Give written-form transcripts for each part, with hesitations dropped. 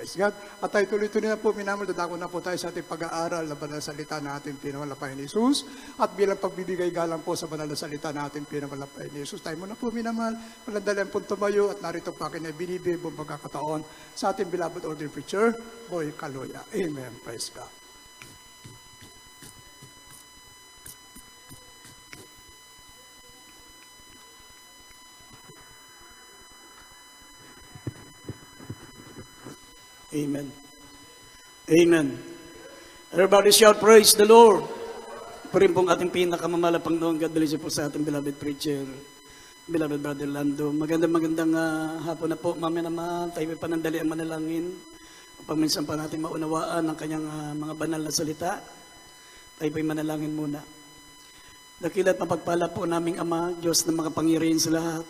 Praise God. At tayo tuloy-tuloy na po, minamahal, dadako na po tayo sa ating pag-aaral na banal na salita na ating pinamalapayan ni Jesus. At bilang pagbibigay galang po sa banal na salita na ating pinamalapayan ni Jesus, tayo muna po, minamahal, palandalan po tumayo at narito pa akin ay binibig buong pagkakataon sa ating beloved ordained preacher, Boy Caloya. Amen. Praise God. Amen. Amen. Everybody shout, praise the Lord. Ito rin pong ating pinakamamalapang noon. God bless you po sa ating beloved preacher, beloved brother Lando. Magandang hapon na po. Mamaya naman tayo may panandali ang manalangin. Upang minsan pa natin maunawaan ang kanyang mga banal na salita. Tayo po'y manalangin muna. Dakila't mapagpala po naming Ama, Diyos na makapangyarihan sa lahat.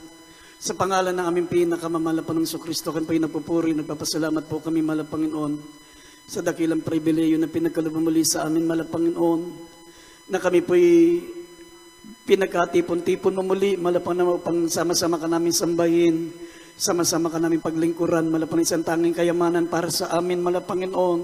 Sa pangalan ng aming pinakamamalapan ng Kristo, kan po'y nagpupuri, nagpapasalamat po kami, mahal Panginoon, sa dakilang pribileyo na pinagkaloob muli sa amin, mahal Panginoon, na kami po'y pinagkatipon-tipon mo muli, mahal Panginoon, upang sama-sama ka namin sambahin, sama-sama ka namin paglingkuran, mahal Panginoon, isang tanging kayamanan para sa amin, mahal Panginoon.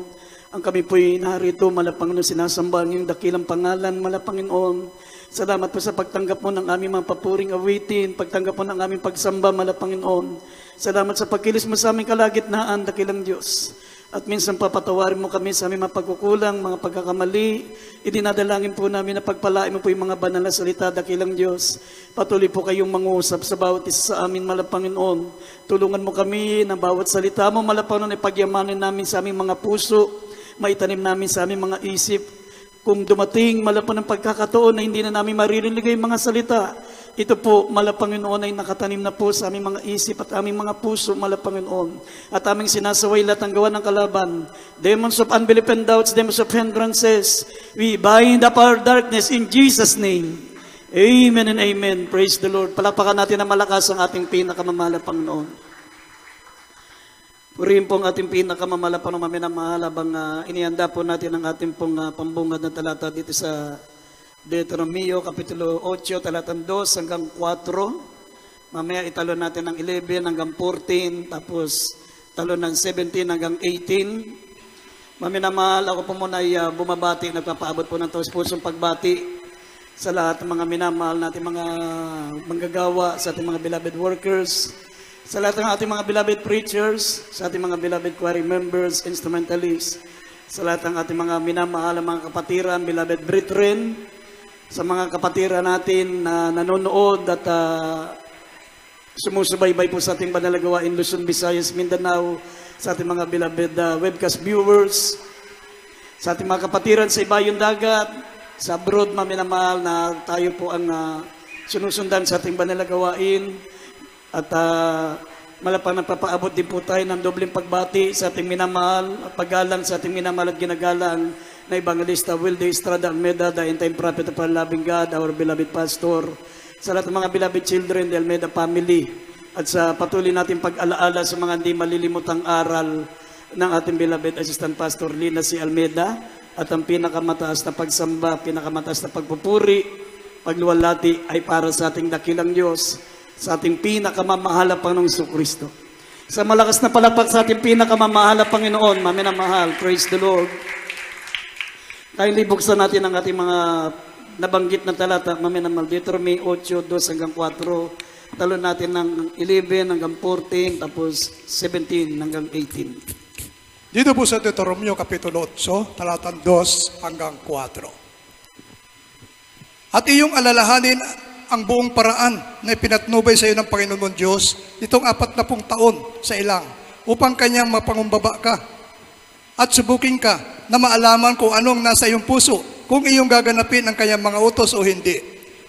Ang kami po'y narito, mahal Panginoon, sinasamba ang iyong dakilang pangalan, mahal Panginoon. Salamat po sa pagtanggap mo ng aming mga papuring awitin, pagtanggap mo ng aming pagsamba, mahal Panginoon. Salamat sa pagkilos mo sa aming kalagitnaan, dakilang Diyos. At minsan papatawarin mo kami sa aming mga pagkukulang, mga pagkakamali. Idinadalangin po namin na pagpalain mo po yung mga banal na salita, dakilang Diyos. Patuloy po kayong mangusap sa bawat isa sa amin, mahal Panginoon. Tulungan mo kami ng bawat salita mo, mahal Panginoon, ipagyamanin namin sa aming mga puso, maitanim namin sa aming mga isip. Kung dumating malapan ng pagkakataon na hindi na namin maririnig yung mga salita, ito po, Panginoon, ay nakatanim na po sa aming mga isip at aming mga puso, Panginoon. At aming sinasaway lahat ng gawa ng kalaban. Demons of unbelief and doubts, demons of hindrances, we bind up our darkness in Jesus' name. Amen and amen. Praise the Lord. Palakpakan natin na malakas ang ating pinakamamahal na Panginoon. Purihin pong ating pinakamamalapan ng maminamahal habang inihanda po natin ang ating pong pambungad na talata dito sa Deuteronomio, Kapitulo 8, talatang 2 hanggang 4. Mamaya italon natin ng 11 hanggang 14, tapos talon ng 17 hanggang 18. Maminamahal, ako po muna ay bumabati, nagpapaabot po ng taus-pusong pagbati sa lahat ng mga minamahal natin mga manggagawa, sa ating mga beloved workers, sa lahat ng ating mga beloved preachers, sa ating mga beloved choir members, instrumentalists, sa lahat ng ating mga minamahal mga kapatiran, beloved brethren, sa mga kapatiran natin na nanonood at sumusubaybay po sa ating banal na gawain, Luzon, Visayas, Mindanao, sa ating mga beloved webcast viewers, sa ating mga kapatiran sa ibayong dagat, sa abroad, maminamahal na tayo po ang sinusundan sa ating banal na gawain. At malapang nagpapaabot din po tayo ng dobleng pagbati sa ating minamahal at paggalang sa ating minamahal at ginagalang na Evangelista Wilde Estrada Almeida, the end-time prophet of our loving God, our beloved pastor, sa lahat ng mga beloved children, the Almeida family, at sa patuloy natin pag-alaala sa mga hindi malilimutang aral ng ating beloved assistant pastor Lina C. Almeida, at ang pinakamataas na pagsamba, pinakamataas na pagpupuri, pagluwalhati ay para sa ating dakilang Diyos, sa ating pinakamamahal na Panginoong Kristo. Sa malakas na palakpak sa ating pinakamamahal na Panginoon, maminamahal, praise the Lord. Kindly buksan natin ang ating mga nabanggit na talata, maminamahal. Deuteronomy 8, 2 hanggang 4. Talon natin ng 11 hanggang 14, tapos 17 hanggang 18. Dito po sa Deuteronomio Kapitulo 8, talatang 2 hanggang 4. At iyong alalahanin ang buong paraan na ipinatnubay sa iyo ng Panginoon mong Diyos itong 40 taon sa ilang upang kanyang mapangumbaba ka at subukin ka na maalaman kung anong nasa iyong puso, kung iyong gaganapin ang kanyang mga utos o hindi.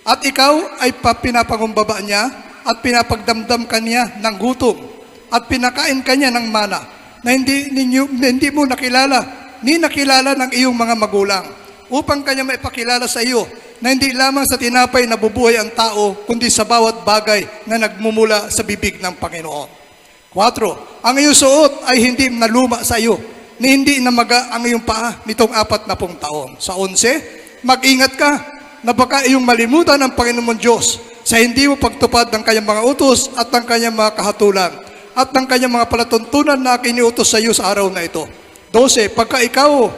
At ikaw ay pinapangumbaba niya at pinapagdamdam kanya ng gutom at pinakain kanya ng mana na hindi mo nakilala ni nakilala ng iyong mga magulang, upang kanya maipakilala sa iyo na hindi lamang sa tinapay na bubuhay ang tao, kundi sa bawat bagay na nagmumula sa bibig ng Panginoon. 4. Ang iyong suot ay hindi naluma sa iyo, ni hindi namaga ang iyong paa nitong 40 taon. Sa 11, mag-ingat ka na baka iyong malimutan ang Panginoon Diyos sa hindi mo pagtupad ng kanyang mga utos at ng kanyang mga kahatulan at ng kanyang mga palatuntunan na kiniutos sa iyo sa araw na ito. 12. Pagka ikaw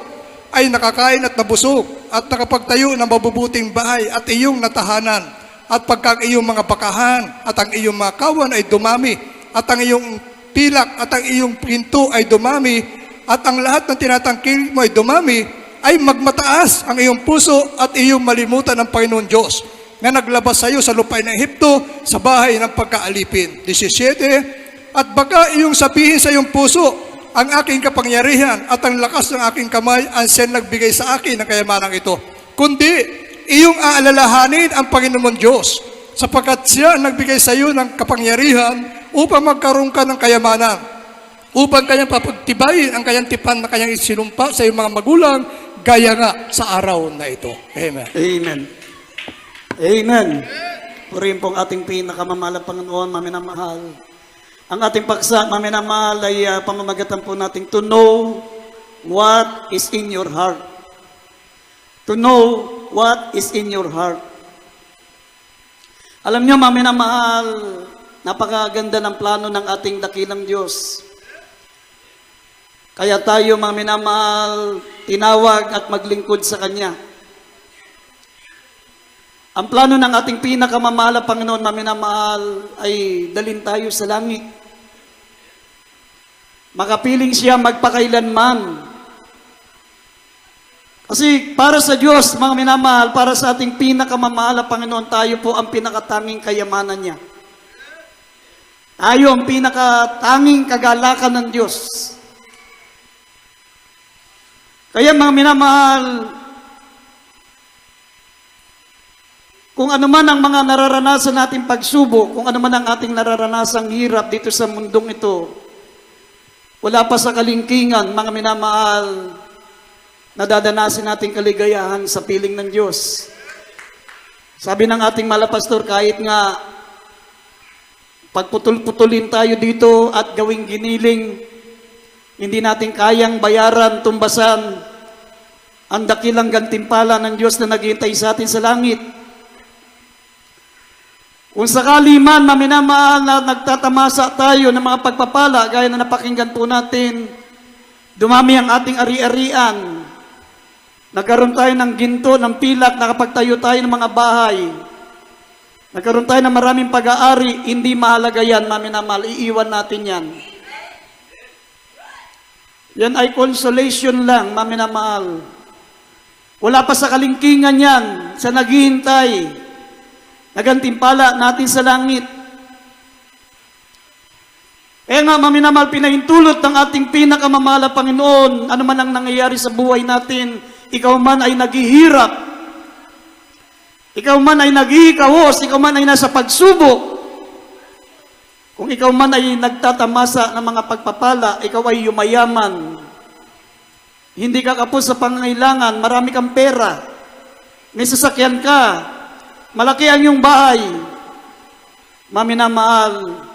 ay nakakain at nabusog at nakapagtayo ng mabubuting bahay at iyong natahanan, at pagka ang iyong mga bakahan at ang iyong mga kawan ay dumami, at ang iyong pilak at ang iyong pinto ay dumami, at ang lahat ng tinatangkil mo ay dumami, ay magmataas ang iyong puso at iyong malimutan ng Panginoon Diyos na naglabas sa iyo sa lupain ng Ehipto sa bahay ng pagkaalipin. 17. At baka iyong sabihin sa iyong puso, ang aking kapangyarihan at ang lakas ng aking kamay ang siyang nagbigay sa akin ng kayamanang ito. Kundi, iyong aalalahanin ang Panginoon Diyos, sapagkat siya ang nagbigay sa iyo ng kapangyarihan upang magkaroon ka ng kayamanan, upang kanyang papagtibayin ang kanyang tipan na kanyang isinumpa sa iyong mga magulang, gaya nga sa araw na ito. Amen. Amen. Amen. Purihin pong ating pinakamamahal na Panginoon, maminamahal. Ang ating paksa, maminamahal, ay pamamagatan po natin to know what is in your heart. To know what is in your heart. Alam niyo, maminamahal, napakaganda ng plano ng ating dakilang Diyos. Kaya tayo, maminamahal, tinawag at maglingkod sa Kanya. Ang plano ng ating pinakamamahal na Panginoon, maminamahal, ay dalhin tayo sa langit. Makapiling siya magpakailanman. Kasi para sa Diyos, mga minamahal, para sa ating pinakamamahal na Panginoon, tayo po ang pinakatanging kayamanan niya. Tayo ang pinakatanging kagalakan ng Diyos. Kaya mga minamahal, kung ano man ang mga nararanasan nating pagsubok, kung ano man ang ating nararanasang hirap dito sa mundong ito, wala pa sa kalingkingan, mga minamahal, nadadanasin nating kaligayahan sa piling ng Diyos. Sabi ng ating malapastor, kahit nga pagputol-putulin tayo dito at gawing giniling, hindi natin kayang bayaran, tumbasan ang dakilang gantimpala ng Diyos na naghihintay sa atin sa langit. Kung sakali man, maminamahal, na nagtatamasa tayo ng mga pagpapala, gaya na napakinggan po natin, dumami ang ating ari-arian, nagkaroon tayo ng ginto, ng pilak, nakapagtayo tayo ng mga bahay, nagkaroon tayo ng maraming pag-aari, hindi mahalaga yan, maminamahal, iiwan natin yan. Yan ay consolation lang, maminamahal. Wala pa sa kalingkingan yan, sa naghihintay, nagantimpala natin sa langit. Kaya nga, maminamahal, pinahintulot ng ating pinakamamahal na Panginoon, ano man ang nangyayari sa buhay natin, ikaw man ay naghihirap, ikaw man ay naghihikawos, ikaw man ay nasa pagsubok, kung ikaw man ay nagtatamasa ng mga pagpapala, ikaw ay yumayaman, hindi ka kapos sa pangangailangan, marami kang pera, may sasakyan ka, malaki ang iyong bahay, maminamahal,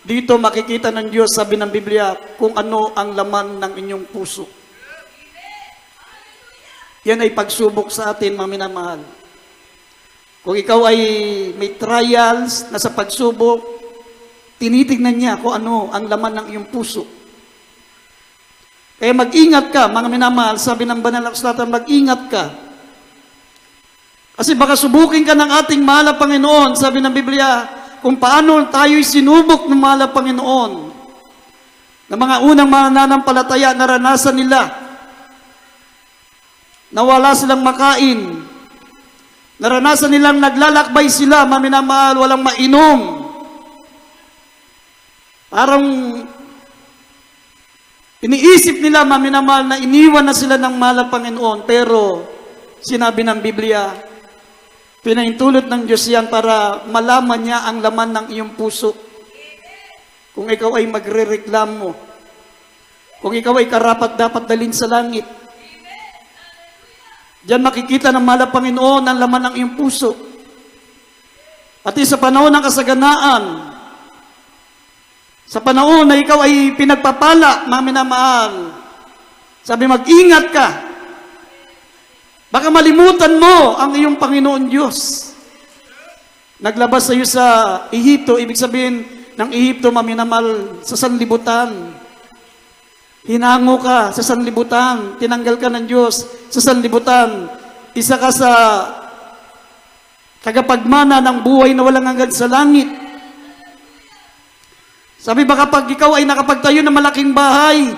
dito makikita ng Diyos, sabi ng Biblia, kung ano ang laman ng inyong puso. Yan ay pagsubok sa atin, maminamahal. Kung ikaw ay may trials, nasa pagsubok, tinitignan niya kung ano ang laman ng iyong puso. Kaya mag-ingat ka, mga minamahal, sabi ng Banal na Kasulatan, mag-ingat ka. Kasi baka subukin ka ng ating mahal na Panginoon, sabi ng Biblia, kung paano tayo'y sinubok ng mahal na Panginoon. Na mga unang mananampalataya, naranasan nila. Nawala silang makain. Naranasan nilang naglalakbay sila, maminamahal, walang mainom. Parang iniisip nila, maminamahal, na iniwan na sila ng mahal na Panginoon. Pero sinabi ng Biblia, pinahintulot ng Diyos yan para malaman niya ang laman ng iyong puso. Kung ikaw ay magrereklamo, kung ikaw ay karapat-dapat dalhin sa langit, diyan makikita ng mahal na Panginoon ang laman ng iyong puso. At sa panahon ng kasaganaan, sa panahon na ikaw ay pinagpapala, mga minamahal, sabi, mag-ingat ka. Baka malimutan mo ang iyong Panginoon Diyos. Naglabas sa iyo sa Ehipto, ibig sabihin, ng Ehipto, maminamal, sa sanlibutan. Hinango ka sa sanlibutan, tinanggal ka ng Diyos sa sanlibutan. Isa ka sa tagapagmana ng buhay na walang hanggan sa langit. Sabi ba kapag ikaw ay nakapagtayo ng malaking bahay,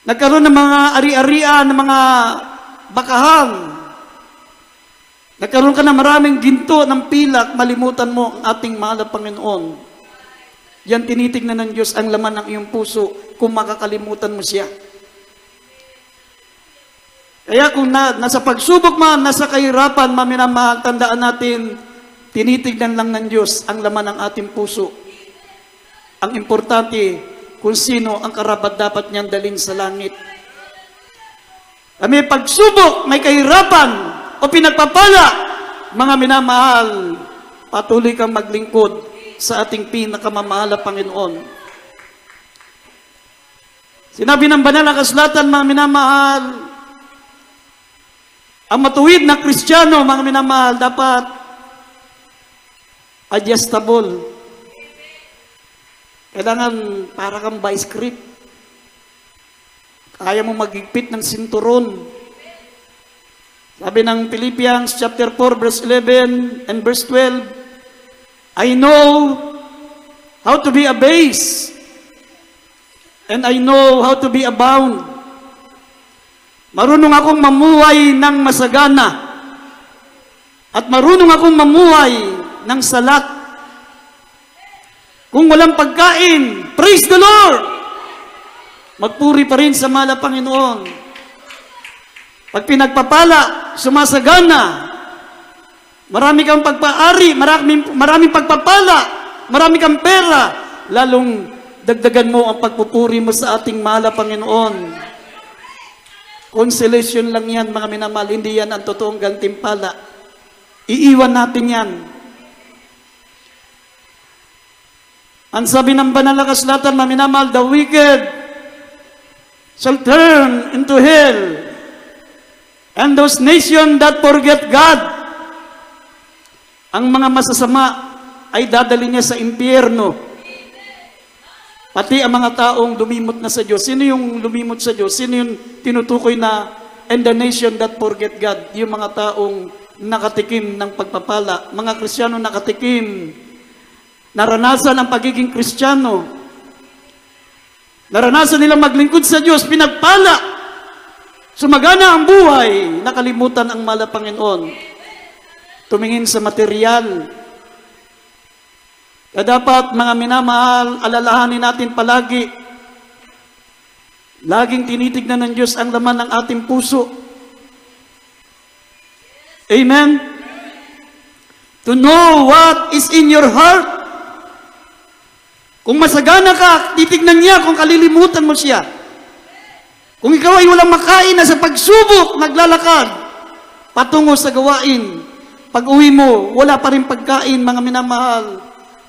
nagkaroon ng mga ari-arian, ng mga bakahan, nagkaroon ka ng maraming ginto ng pilak, malimutan mo ang ating mahal na Panginoon. Yan tinitignan ng Diyos ang laman ng iyong puso kung makakalimutan mo siya. Kaya kung nasa pagsubok man, nasa kahirapan, maminamahal, tandaan natin, tinitignan lang ng Diyos ang laman ng ating puso. Ang importante, kung sino ang karapat-dapat niyang dalhin sa langit. May pagsubok, may kahirapan, o pinagpapala, mga minamahal, patuloy kang maglingkod sa ating pinakamamahal na Panginoon. Sinabi ng banal na kasulatan, mga minamahal, ang matuwid na Kristiyano, mga minamahal, dapat adjustable. Kailangan para kang vice grip. Kaya mo magigpit ng sinturon. Sabi ng Philippians chapter 4, verse 11 and verse 12, I know how to be abased, and I know how to be abound. Marunong akong mamuhay ng masagana, at marunong akong mamuhay ng salat. Kung walang pagkain, praise the Lord! Magpuri pa rin sa mahal na Panginoon. Pag pinagpapala, sumasagana, marami kang pagpaari, maraming pagpapala, marami kang pera, lalong dagdagan mo ang pagpupuri mo sa ating mahal na Panginoon. Consolation lang yan, mga minamahal, hindi yan ang totoong gantimpala. Iiwan natin yan. Ang sabi ng banal na kasulatan, mga minamahal, the wicked shall turn into hell, and those nations that forget God, ang mga masasama ay dadali niya sa impyerno. Pati ang mga taong lumimot na sa Diyos. Sino yung lumimot sa Diyos? Sino yung tinutukoy na and the nation that forget God? Yung mga taong nakatikim ng pagpapala. Mga Kristiyano nakatikim. Naranasan ang pagiging Kristiyano. Naranasan nilang maglingkod sa Diyos. Pinagpala. Sumagana ang buhay. Nakalimutan ang mahal na Panginoon. Tumingin sa material. Kaya dapat, mga minamahal, alalahanin natin palagi. Laging tinitignan ng Diyos ang laman ng ating puso. Amen? To know what is in your heart. Kung masagana ka, titignan niya kung kalilimutan mo siya. Kung ikaw ay walang makain na sa pagsubok, naglalakad, patungo sa gawain, pag uwi mo, wala pa rin pagkain, mga minamahal,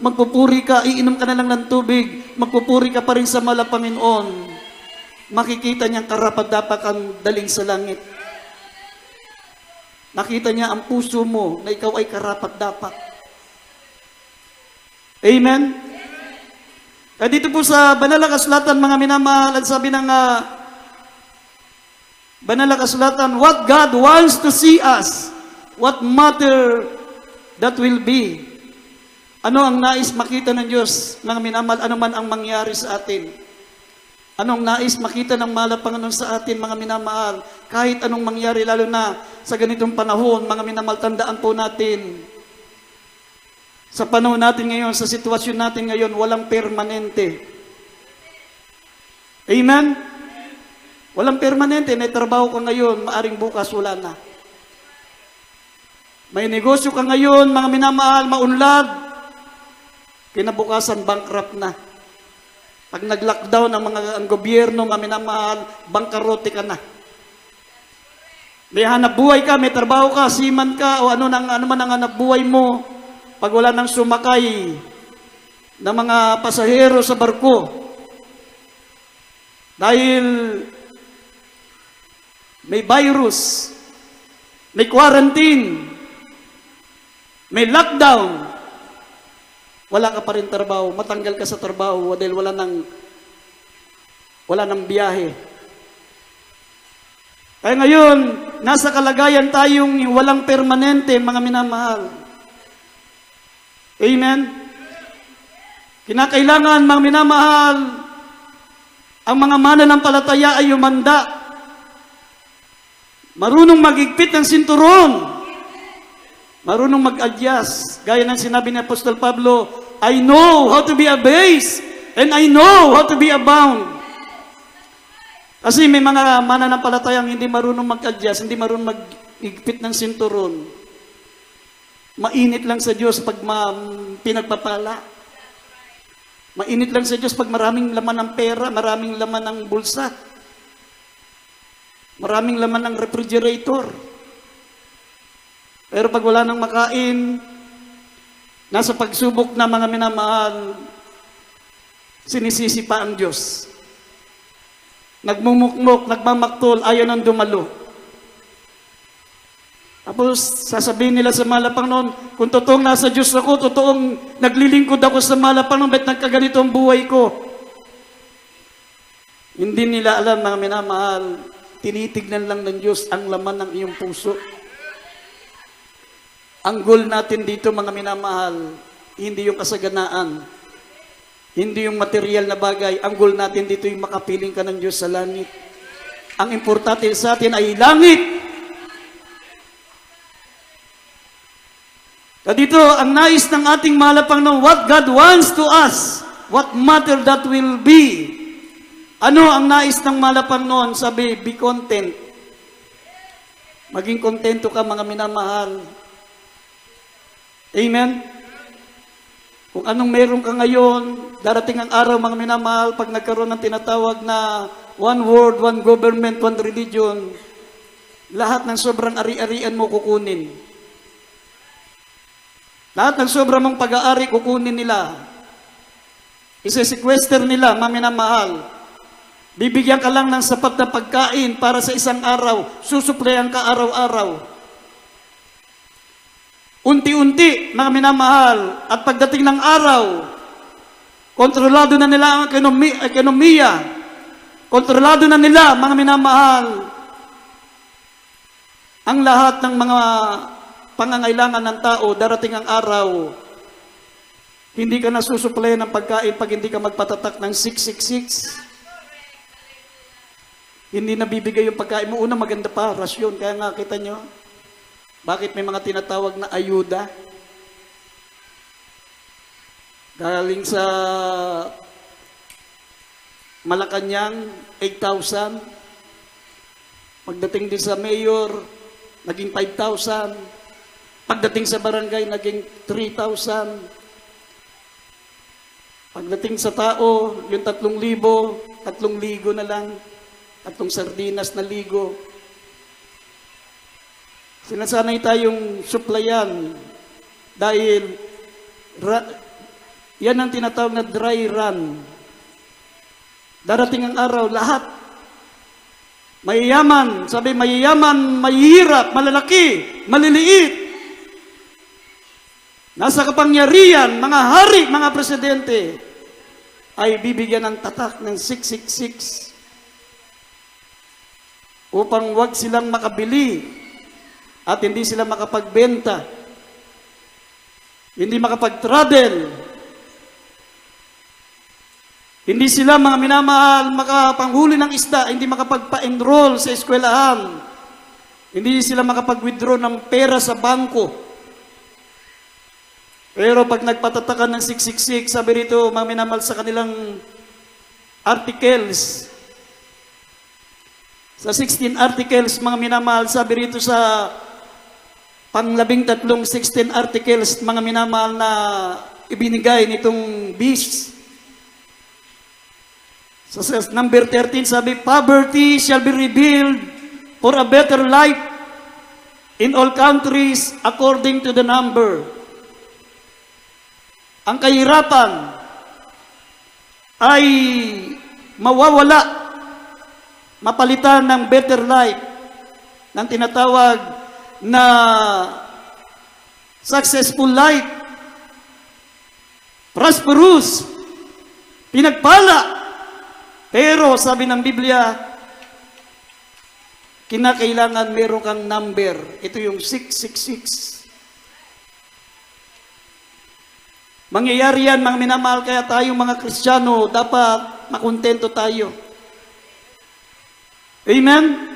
magpupuri ka, iinom ka na lang ng tubig, magpupuri ka pa rin sa mahal na Panginoon, makikita niyang karapat-dapat kang daling sa langit. Nakita niya ang puso mo na ikaw ay karapat-dapat. Amen? Kaya dito po sa banal na kasulatan, mga minamahal, ang sabi ng banal na kasulatan, what God wants to see us, what matter that will be. Ano ang nais makita ng Diyos, mga minamahal, ano man ang mangyari sa atin. Anong nais makita ng mahal na Panginoon sa atin, mga minamahal, kahit anong mangyari, lalo na sa ganitong panahon, mga minamahal, tandaan po natin, sa panahon natin ngayon, sa sitwasyon natin ngayon, walang permanente. Amen? Walang permanente, may trabaho ka ngayon, maaring bukas wala na. May negosyo ka ngayon, mga minamahal, maunlad, kinabukasan, bankrupt na. Pag nag-lockdown ang gobyerno, mga minamahal, bangkarote ka na. May hanap buhay ka, may trabaho ka, siman ka, o ano man ang hanap buhay mo, pag wala nang sumakay ng mga pasahero sa barko, dahil may virus, may quarantine, may lockdown, wala ka pa rin trabaho, matanggal ka sa trabaho dahil wala nang biyahe. Kaya ngayon, nasa kalagayan tayong walang permanente, mga minamahal. Amen? Kinakailangan, mga minamahal, ang mga mananampalataya ay umanda. Marunong magigpit ng sinturon. Marunong mag-adjust. Gaya ng sinabi ni Apostol Pablo, I know how to be abased and I know how to be abound. Kasi may mga mananampalatayang hindi marunong mag-adjust, hindi marunong mag-igpit ng sinturon. Mainit lang sa Diyos pag pinagpapala. Mainit lang sa Diyos pag maraming laman ng pera, maraming laman ng bulsa, maraming laman ng refrigerator. Pero pag wala nang makain, nasa pagsubok na mga minamahal, sinisisi pa ang Diyos. Nagmumukmok, nagmamaktol, ayaw nang dumalo. Tapos, sasabihin nila sa malapang noon, kung totoong nasa Diyos ako, totoong naglilingkod ako sa malapang noon, ba't nagkaganito ang buhay ko? Hindi nila alam, mga minamahal, tinitignan lang ng Diyos ang laman ng iyong puso. Ang goal natin dito, mga minamahal, hindi yung kasaganaan, hindi yung material na bagay. Ang goal natin dito yung makapiling ka ng Diyos sa langit. Ang importante sa atin ay langit. At dito, ang nais ng ating malapang noon, what God wants to us, what matter that will be. Ano ang nais ng malapang noon? Sabi, be content. Maging kontento ka, mga minamahal. Amen? Kung anong meron ka ngayon, darating ang araw, mga minamahal, pag nagkaroon ng tinatawag na one world, one government, one religion, lahat ng sobrang ari-arian mo kukunin. Lahat ng sobrang mong pag-aari kukunin nila. Isi-sequester nila, mga minamahal. Bibigyan ka lang ng sapat na pagkain para sa isang araw, susuplayan ka araw-araw. Unti-unti, mga minamahal, at pagdating ng araw, kontrolado na nila ang ekonomiya, kontrolado na nila, mga minamahal, ang lahat ng mga pangangailangan ng tao. Darating ang araw, hindi ka nasusuplayan ng pagkain pag hindi ka magpatatak ng 666. Hindi nabibigay yung pagkain mo. Una, maganda pa, rasyon. Kaya nga, kita nyo, bakit may mga tinatawag na ayuda? Galing sa Malacanang, 8,000. Pagdating din sa mayor, naging 5,000. Pagdating sa barangay, naging 3,000. Pagdating sa tao, yung 3,000, 3,000 na lang. 3 sardinas na ligo. Sinasanay tayong suplayan dahil yan ang tinatawag na dry run. Darating ang araw, lahat mayayaman, sabi mayayaman, mahihirap, malalaki, maliliit. Nasa kapangyarihan, mga hari, mga presidente, ay bibigyan ng tatak ng 666 upang wag silang makabili at hindi sila makapagbenta, hindi makapag-travel, hindi sila, mga minamahal, makapanghuli ng isda, hindi makapagpa-enroll sa eskwelahan, hindi sila makapag-withdraw ng pera sa bangko. Pero pag nagpatatakan ng 666, sabi rito, mga minamahal, sa kanilang articles, sa 16 articles, mga minamahal, sabi rito sa pang-13 16 articles, mga minamahal, na ibinigay nitong beast. So, number 13, sabi, poverty shall be revealed for a better life in all countries according to the number. Ang kahirapan ay mawawala, mapalitan ng better life, ng tinatawag na successful life. prosperous, pinagpala. Pero sabi ng Biblia, kinakailangan meron kang number. Ito yung 666. Mangyayari yan, mga minamahal, kaya tayong mga Kristiyano, dapat makontento tayo. Amen?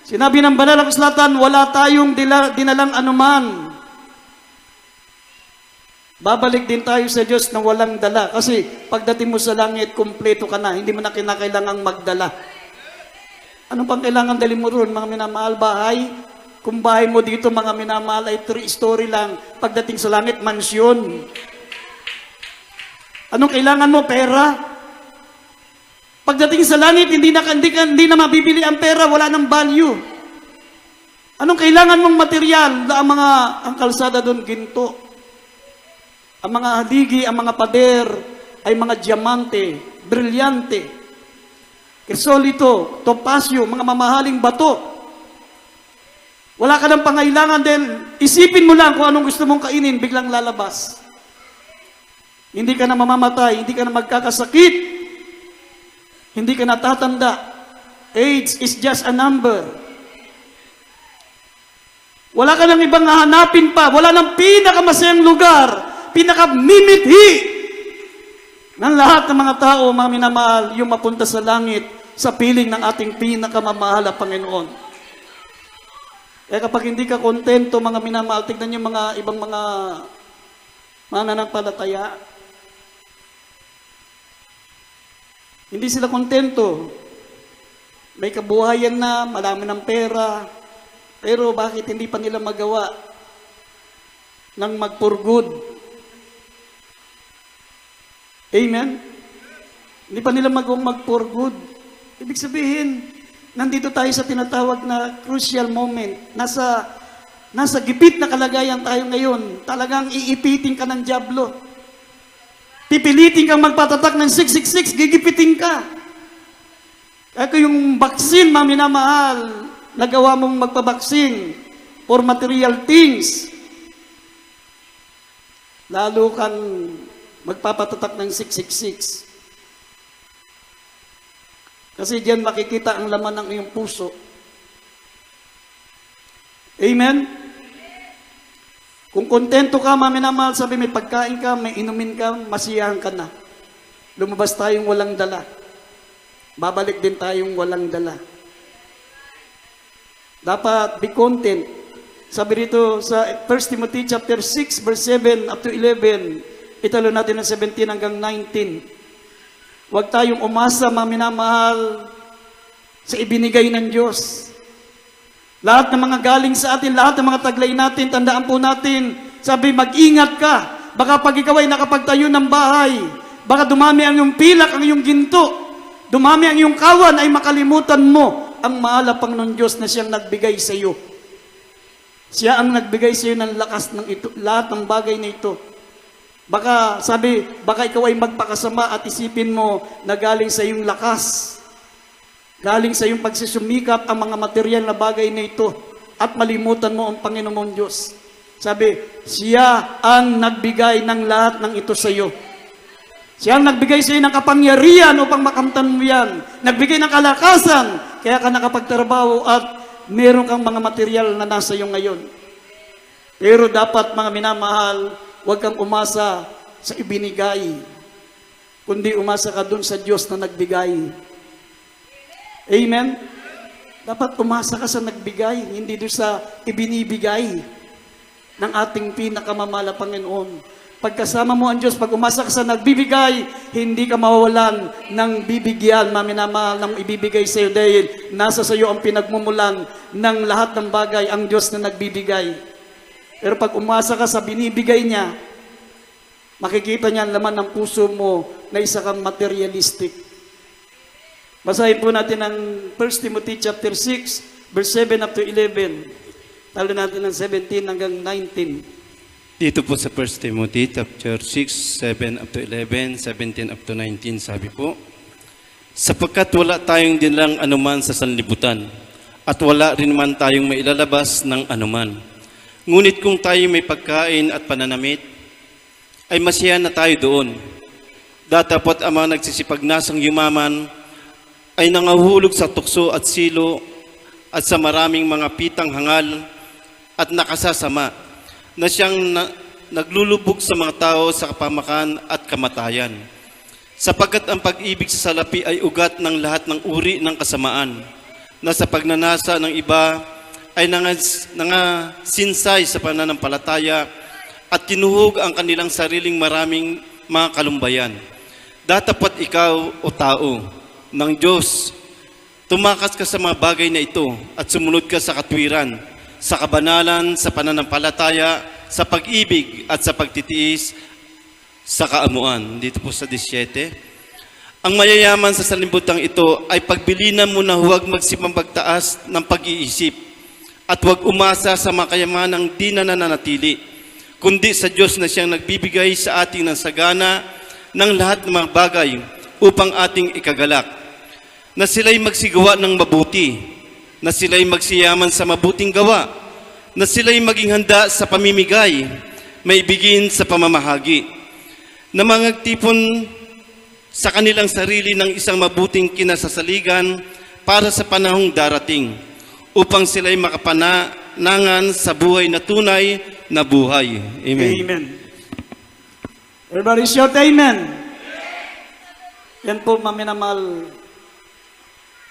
Sinabi ng banal na kasulatan, wala tayong dinalang anuman. Babalik din tayo sa Diyos na walang dala. Kasi pagdating mo sa langit, kumpleto ka na. Hindi mo na kinakailangang magdala. Ano pang kailangan dali mo ron, mga minamahal? Bahay? Kung bahay mo dito, mga minamahal, ay 3-story lang. Pagdating sa langit, mansyon. Anong kailangan mo? Pera. Pagdating sa langit, hindi na mabibili ang pera, wala nang value. Anong kailangan mong material? Ang kalsada doon, ginto. Ang mga haligi, ang mga pader, ay mga diamante, brilyante, krisolito, topasyo, mga mamahaling bato. Wala ka ng pangailangan dahil isipin mo lang kung anong gusto mong kainin, biglang lalabas. Hindi ka na mamamatay, hindi ka na magkakasakit, hindi ka na tatanda. Age is just a number. Wala ka nang ibang hahanapin pa. Wala nang pinakamasayang lugar, pinakamimithi ng lahat ng mga tao, mga minamahal, yung mapunta sa langit sa piling ng ating pinakamamahal na Panginoon. Kaya kapag hindi ka kontento, mga minamahal, tignan niyo mga ibang mga mananampalataya. Hindi sila kontento. May kabuhayan na, marami ng pera, pero bakit hindi pa nila magawa ng mag-for good? Amen? Hindi pa nila mag-for good. Ibig sabihin, nandito tayo sa tinatawag na crucial moment. Nasa gipit na kalagayan tayo ngayon. Talagang iipitin ka ng dyablo. Pipilitin kang magpatatak ng 666, gigipitin ka. Kaya kung yung vaccine, mga minamahal, nagawa mong magpabaksin for material things, lalo kang magpapatatak ng 666. Kasi diyan makikita ang laman ng iyong puso. Amen? Kung kontento ka, mga minamahal, sabi may pagkain ka, may inumin ka, masiyahan ka na. Lumabas tayong walang dala. Babalik din tayong walang dala. Dapat be content. Sabi rito sa 1 Timothy chapter 6, verse 7 up to 11, italo natin ng 17 hanggang 19. Huwag tayong umasa, mga minamahal, sa ibinigay ng Diyos. Lahat ng mga galing sa atin, lahat ng mga taglay natin, tandaan po natin, sabi, mag-ingat ka. Baka pag ikaw ay nakapagtayo ng bahay, baka dumami ang iyong pilak, ang iyong ginto, dumami ang iyong kawan, ay makalimutan mo ang mahal Panginoon Diyos na siyang nagbigay sa iyo. Siya ang nagbigay sa iyo ng lakas ng ito, lahat ng bagay na ito. Baka, sabi, baka ikaw ay magpakasama at isipin mo na galing sa iyong lakas, galing sa iyong pagsusumikap ang mga material na bagay na ito at malimutan mo ang Panginoon Diyos. Sabi, siya ang nagbigay ng lahat ng ito sa iyo. Siya ang nagbigay sa iyo ng kapangyarihan upang makamtan mo yan. Nagbigay ng kalakasan, kaya ka nakapagtrabaho at meron kang mga material na nasa iyo ngayon. Pero dapat, mga minamahal, huwag kang umasa sa ibinigay, kundi umasa ka dun sa Diyos na nagbigay. Amen? Dapat umasa ka sa nagbigay, hindi doon sa ibinibigay ng ating pinakamamahal na Panginoon. Pagkasama mo ang Diyos, pag umasa ka sa nagbibigay, hindi ka mawawalan ng bibigyan, maminamahal ng ibibigay sa iyo dahil nasa sa iyo ang pinagmumulan ng lahat ng bagay, ang Diyos na nagbibigay. Pero pag umasa ka sa binibigay niya, makikita niya ang laman ng puso mo na isa kang materialistic. Basahin po natin ang 1 Timothy chapter 6, verse 7 up to 11. Talo natin ng 17 hanggang 19. Dito po sa 1 Timothy chapter 6, 7 up to 11, 17 up to 19, sabi po, sapagkat wala tayong dinlang anuman sa sanlibutan, at wala rin man tayong mailalabas ng anuman. Ngunit kung tayo may pagkain at pananamit, ay masiyahan na tayo doon. Datapot ang mga nagsisipagnasang yumaman ay nangahulog sa tukso at silo at sa maraming mga pitang hangal at nakasasama na siyang naglulubog sa mga tao sa kapamakan at kamatayan. Sapagkat ang pag-ibig sa salapi ay ugat ng lahat ng uri ng kasamaan na sa pagnanasa ng iba ay nangasinsay sa pananampalataya at tinuhog ang kanilang sariling maraming mga kalumbayan. Datapot ikaw o tao ng Diyos, tumakas ka sa mga bagay na ito at sumunod ka sa katwiran, sa kabanalan, sa pananampalataya, sa pag-ibig at sa pagtitiis, sa kaamuan. Dito po sa 17. Ang mayayaman sa sanlibutan ito ay pagbilinan mo na huwag magsipagtaas ng pag-iisip at huwag umasa sa mga kayamanang di na nananatili, kundi sa Diyos na siyang nagbibigay sa ating ng sagana ng lahat ng mga bagay upang ating ikagalak. Na sila'y magsigawa ng mabuti, na sila'y magsiyaman sa mabuting gawa, na sila'y maging handa sa pamimigay, maibigin sa pamamahagi, na mangagtipon sa kanilang sarili ng isang mabuting kinasasaligan para sa panahong darating, upang sila'y makapanangan sa buhay na tunay na buhay. Amen. Amen. Everybody shout amen. Yan po, maminamahal,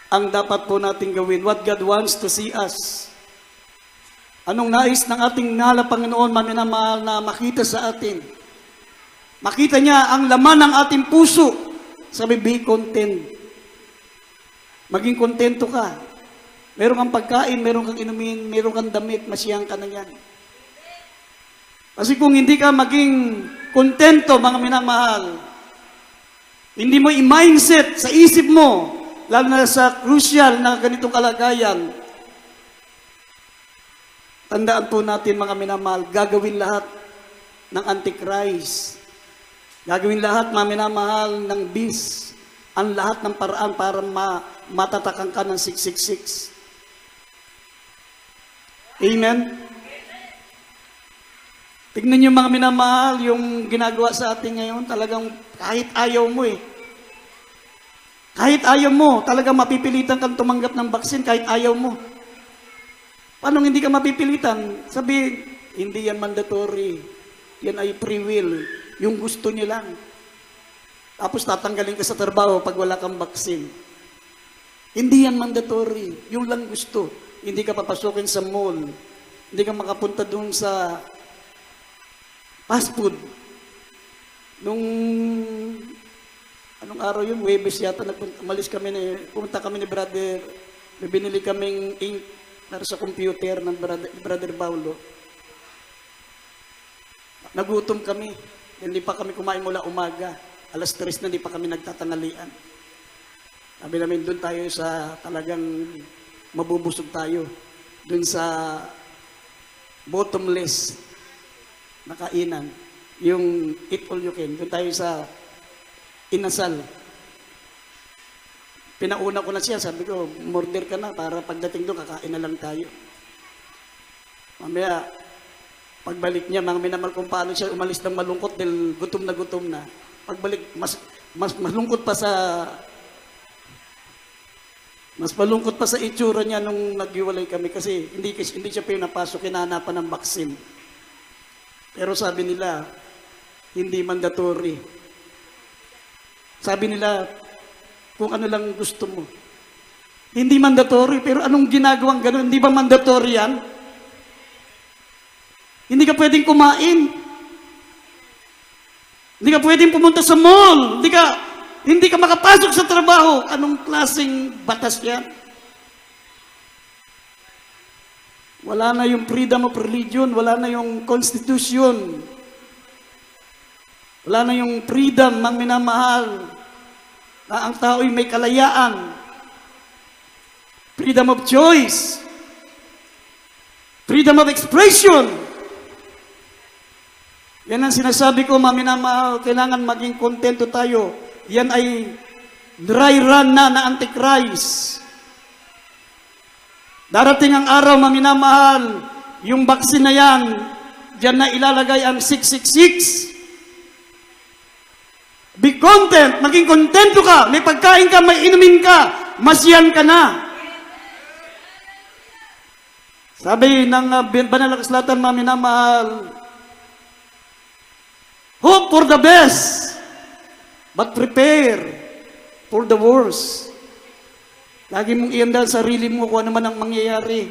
ang dapat po natin gawin. What God wants to see us. Anong nais ng ating nala Panginoon, maminamahal, na makita sa atin? Makita niya ang laman ng ating puso. Sabi, be content. Maging kontento ka. Meron kang pagkain, meron kang inumin, meron kang damit, masiyang ka na yan. Kasi kung hindi ka maging kontento, mga minamahal, hindi mo i-mindset sa isip mo, lalo na sa crucial na ganitong kalagayan, tandaan po natin, mga minamahal, gagawin lahat ng Antichrist. Gagawin lahat, mga minamahal, ng beast. Ang lahat ng paraan para matatakan ka ng 666. Amen? Tignan niyo, mga minamahal, yung ginagawa sa atin ngayon, talagang kahit ayaw mo eh. Kahit ayaw mo, talagang mapipilitan kang tumanggap ng baksin kahit ayaw mo. Paano hindi ka mapipilitan? Sabi, hindi yan mandatory. Yan ay free will. Yung gusto niyo lang. Tapos tatanggalin ka sa trabaho pag wala kang baksin. Hindi yan mandatory. Yung lang gusto. Hindi ka papasukin sa mall. Hindi ka makapunta dun sa fast food. Anong araw yun? Webes yata, pumunta kami ni brother, may binili kaming ink para sa computer ng brother Paulo. Nagutom kami, hindi pa kami kumain mula umaga. Alas 3 na, hindi pa kami nagtatangalian. Sabi namin, doon tayo sa talagang mabubusog tayo. Doon sa bottomless na kainan, yung eat all you can. Doon tayo sa inasal. Pinauna ko na siya, sabi ko, murder ka na para pagdating doon, kakain na lang tayo. Mamaya, pagbalik niya, mga minamahal kung paano siya umalis ng malungkot dahil gutom na. Pagbalik, mas malungkot pa sa itsura niya nung naghiwalay kami kasi hindi siya pinapasok, hinahanapan ng baksin. Pero sabi nila, hindi mandatory. Sabi nila, kung ano lang gusto mo. Hindi mandatory, pero anong ginagawang gano'n? Hindi ba mandatory yan? Hindi ka pwedeng kumain. Hindi ka pwedeng pumunta sa mall. Hindi ka makapasok sa trabaho. Anong klaseng batas yan? Wala na yung freedom of religion, wala na yung constitution, wala na yung freedom, mga minamahal, na ang tao'y may kalayaan, freedom of choice, freedom of expression. Yan ang sinasabi ko, mga minamahal, kailangan maging kontento tayo. Yan ay dry run na Antichrist. Darating ang araw, maminamahal, yung baksin na yan, dyan na ilalagay ang 666. Be content, maging kontento ka, may pagkain ka, may inumin ka, masyan ka na. Sabi ng banal na kasulatan, mga minamahal, hope for the best, but prepare for the worst. Lagi mong ianda sa sarili mo kung ano man ang mangyayari.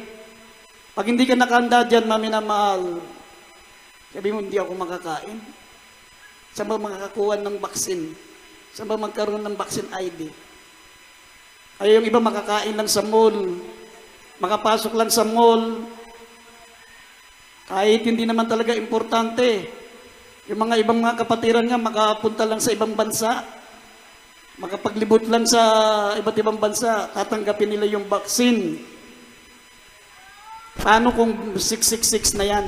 Pag hindi ka nakahanda dyan, mga minamahal, sabi mo, hindi ako makakain. Saan ba makakakuha ng vaksin? Saan ba magkaroon ng vaccine ID? Ay, yung iba makakain lang sa mall, makapasok lang sa mall, kahit hindi naman talaga importante. Yung mga ibang mga kapatiran nga, makapunta lang sa ibang bansa, makapaglibot lang sa iba't ibang bansa, tatanggapin nila yung vaccine. Paano kung 666 na yan?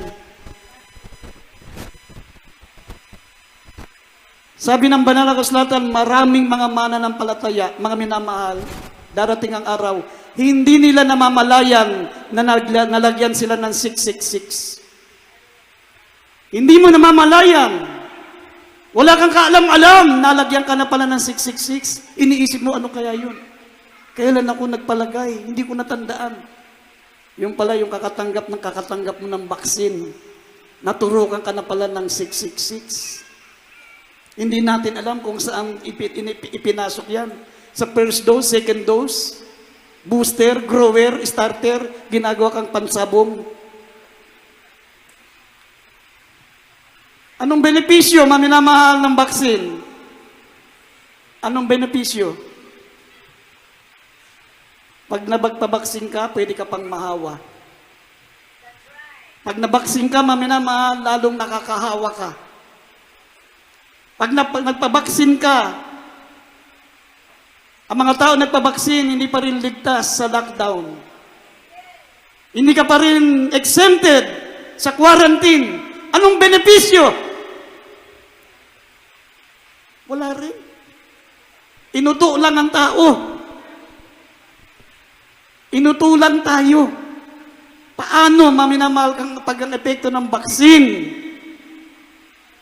Sabi ng banal na kasulatan, maraming mga mananampalataya, mga minamahal, darating ang araw, hindi nila namamalayan na nalagyan sila ng 666. Hindi mo namamalayan. Wala kang kaalam-alam, nalagyan ka na pala ng 666. Iniisip mo, ano kaya yun? Kailan ako nagpalagay? Hindi ko natandaan. Yung pala, yung kakatanggap mo ng baksin, naturukan ka na pala ng 666. Hindi natin alam kung saan ipinasok yan. Sa first dose, second dose, booster, grower, starter, ginagawa kang pansabong. Anong benepisyo, maminamahal ng baksin? Anong benepisyo? Pag nabagpabaksin ka, pwede ka pang mahawa. Pag nabaksin ka, maminamahal, lalong nakakahawa ka. Pag nagpabaksin ka, ang mga tao nagpabaksin, hindi pa rin ligtas sa lockdown. Hindi ka pa rin exempted sa quarantine. Anong benepisyo? Wala rin. Inuto lang ang tao. Inutulan tayo. Paano maminamahal kang pag ang epekto ng baksin?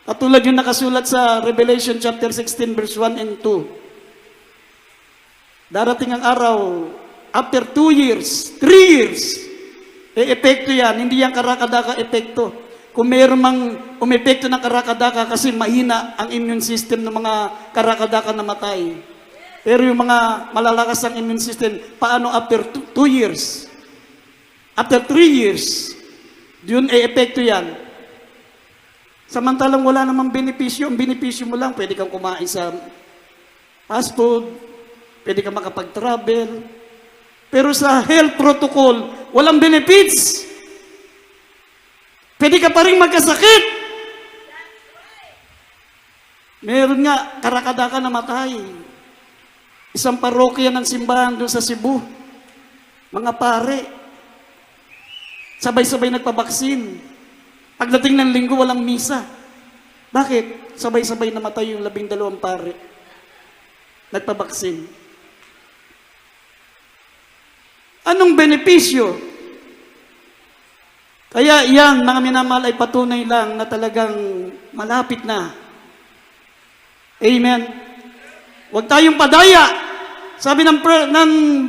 Katulad yung nakasulat sa Revelation chapter 16 verse 1 and 2. Darating ang araw, after 2 years, 3 years, epekto yan, hindi yan karakadaka epekto. Kung mayroon mang umepekto ng karakadaka kasi mahina ang immune system ng mga karakadaka na matay. Pero yung mga malalakas ang immune system, paano after 2 years? After 3 years, yun epekto yan. Samantalang wala namang benepisyo. Ang benepisyo mo lang, pwede kang kumain sa fast food, pwede kang makapag-travel. Pero sa health protocol, walang benefits. Pwede ka pa rin magkasakit. Meron nga, karakadaka na matay. Isang parokya ng simbahan doon sa Cebu. Mga pare, sabay-sabay nagpabaksin. Pagdating ng linggo, walang misa. Bakit? Sabay-sabay namatay yung 12 pare. Nagpabaksin. Anong benepisyo? Kaya yan, mga minamahal, ay patunay lang na talagang malapit na. Amen? Huwag tayong padaya. Sabi ng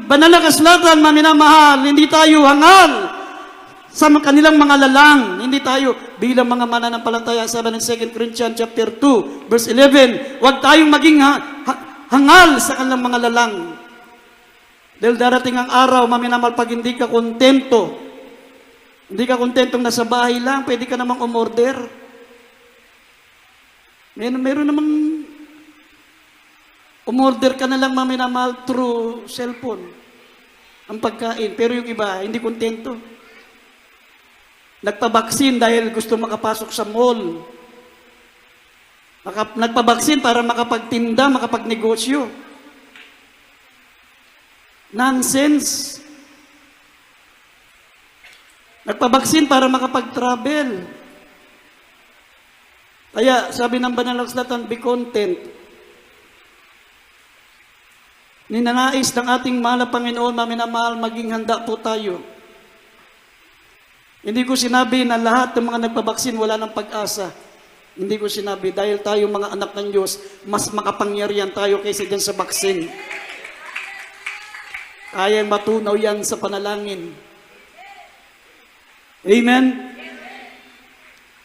banal na kasulatan, mga minamahal, hindi tayo hangal sa kanilang mga lalang. Hindi tayo bilang mga mananampalataya. Sabi ng 2 Corinthians chapter 2 verse 11, huwag tayong maging hangal sa kanilang mga lalang. Dahil darating ang araw, maminamahal, pag hindi ka kontento, hindi ka kontentong nasa bahay lang, pwede ka namang umorder. Meron namang umorder ka na lang, maminamahal, through cellphone ang pagkain. Pero yung iba, hindi kontento. Nagpabaksin dahil gusto makapasok sa mall. Nagpabaksin para makapagtinda, makapagnegosyo. Nonsense. Nagpabaksin para makapag-travel. Kaya sabi ng banal na kasulatan, be content. Ninanais ng ating mahal na Panginoon, maminamahal, maging handa po tayo. Hindi ko sinabi na lahat ng mga nagpabaksin wala ng pag-asa. Hindi ko sinabi, dahil tayo mga anak ng Diyos, mas makapangyarihan tayo kaysa dyan sa vaccine. Kayang matunaw yan sa panalangin. Amen?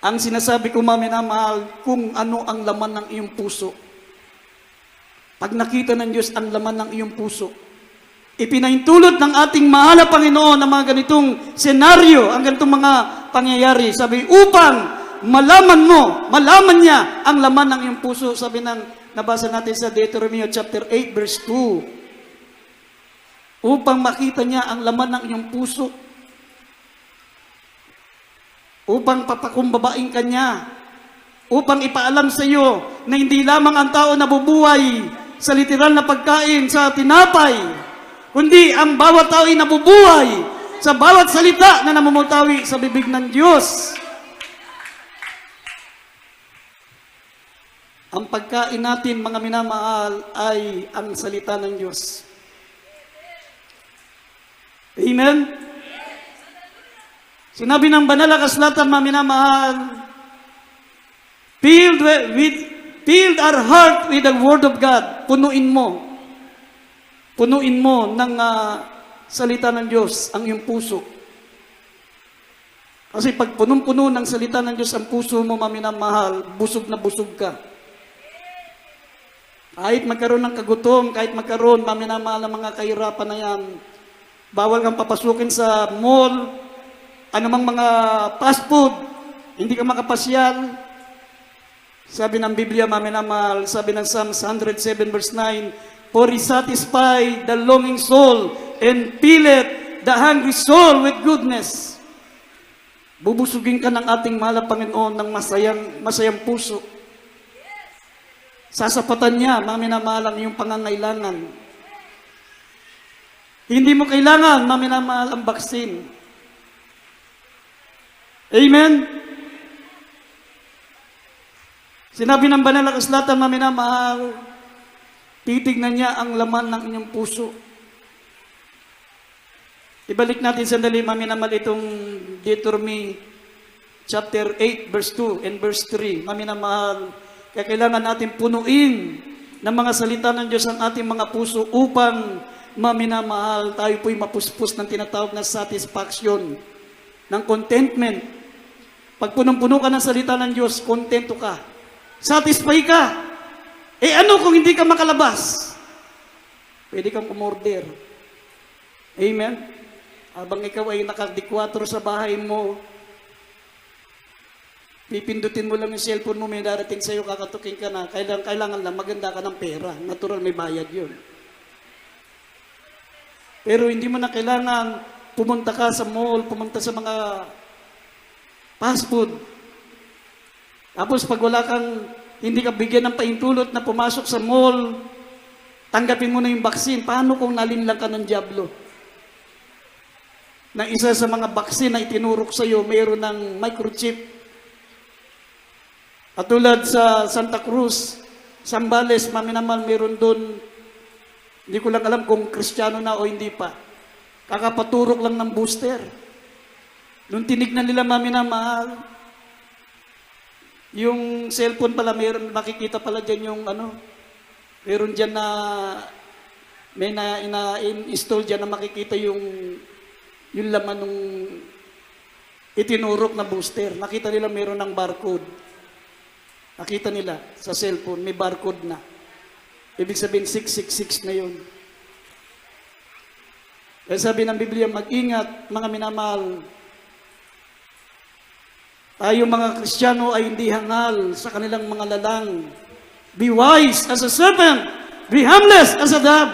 Ang sinasabi ko, maminamahal, kung ano ang laman ng iyong puso. Pag nakita ng Diyos ang laman ng iyong puso, ipinaintulot ng ating mahal na Panginoon ng mga ganitong senaryo, ang ganitong mga pangyayari. Sabi, upang malaman niya ang laman ng iyong puso. Sabi ng nabasa natin sa Deuteronomy chapter 8 verse 2. Upang makita niya ang laman ng iyong puso. Upang papakumbabain ka niya. Upang ipaalam sa iyo na hindi lamang ang tao nabubuhay sa literal na pagkain sa tinapay, kundi ang bawat tao ay nabubuhay sa bawat salita na namumutawi sa bibig ng Diyos. Ang pagkain natin, mga minamahal, ay ang salita ng Diyos. Amen? Sinabi ng banal na kasulatan, mga minamahal, Fill our heart with the Word of God. Punuin mo. Punuin mo ng salita ng Diyos ang iyong puso. Kasi pag punong-puno ng salita ng Diyos ang puso mo, maminamahal, busog na busog ka. Kahit magkaroon ng kagutom, kahit magkaroon, maminamahal ng mga kahirapan na yan, bawal kang papasukin sa mall, anumang mga fast food, hindi ka makapasyal. Sabi ng Biblia, maminamahal, sabi ng Psalms 107 verse 9, for He satisfied the longing soul and filleth the hungry soul with goodness. Bubusugin ka ng ating mahal na Panginoon ng masayang puso. Sasapatan niya, maminamahal, ang iyong pangangailangan. Hindi mo kailangan, maminamahal, ang baksin. Amen? Sinabi ng banal na kasulatan, maminamahal, titignan niya ang laman ng inyong puso. Ibalik natin sandali, maminamahal, itong Deuteronomy chapter 8 verse 2 and verse 3. Maminamahal, kaya kailangan natin punuin ng mga salita ng Diyos ang ating mga puso upang, maminamahal, tayo po'y mapuspos ng tinatawag na satisfaction, ng contentment. Pag punong-puno ka ng salita ng Diyos, kontento ka. Satisfy ka. Eh ano kung hindi ka makalabas? Pwede kang umorder. Amen? Habang ikaw ay nakadikwatro sa bahay mo, pipindutin mo lang yung cellphone mo, may darating sa'yo, kakatukin ka na, kailangan lang, maganda ka ng pera. Natural, may bayad yun. Pero hindi mo na kailangan pumunta ka sa mall, pumunta sa mga fast food. Tapos pag wala kang, hindi ka bigyan ng paintulot na pumasok sa mall, tanggapin mo na yung vaccine. Paano kung nalinlang ka ng diablo? Na isa sa mga vaccine na itinurok sa'yo, mayroon ng microchip. At tulad sa Santa Cruz, Zambales, maminamahal, meron doon, hindi ko lang alam kung Kristiyano na o hindi pa. Kakapaturok lang ng booster. Nung tinignan nila, maminamahal, yung cellphone pala, meron, makikita pala dyan yung meron dyan na, may na-install dyan na makikita yung laman ng itinurok na booster. Nakita nila meron ng barcode. Nakita nila sa cellphone, may barcode na. Ibig sabihin, 666 na yun. Kaya sabi ng Biblia, mag-ingat, mga minamahal. Tayo mga Kristiyano ay hindi hangal sa kanilang mga lalang. Be wise as a serpent, be harmless as a dove.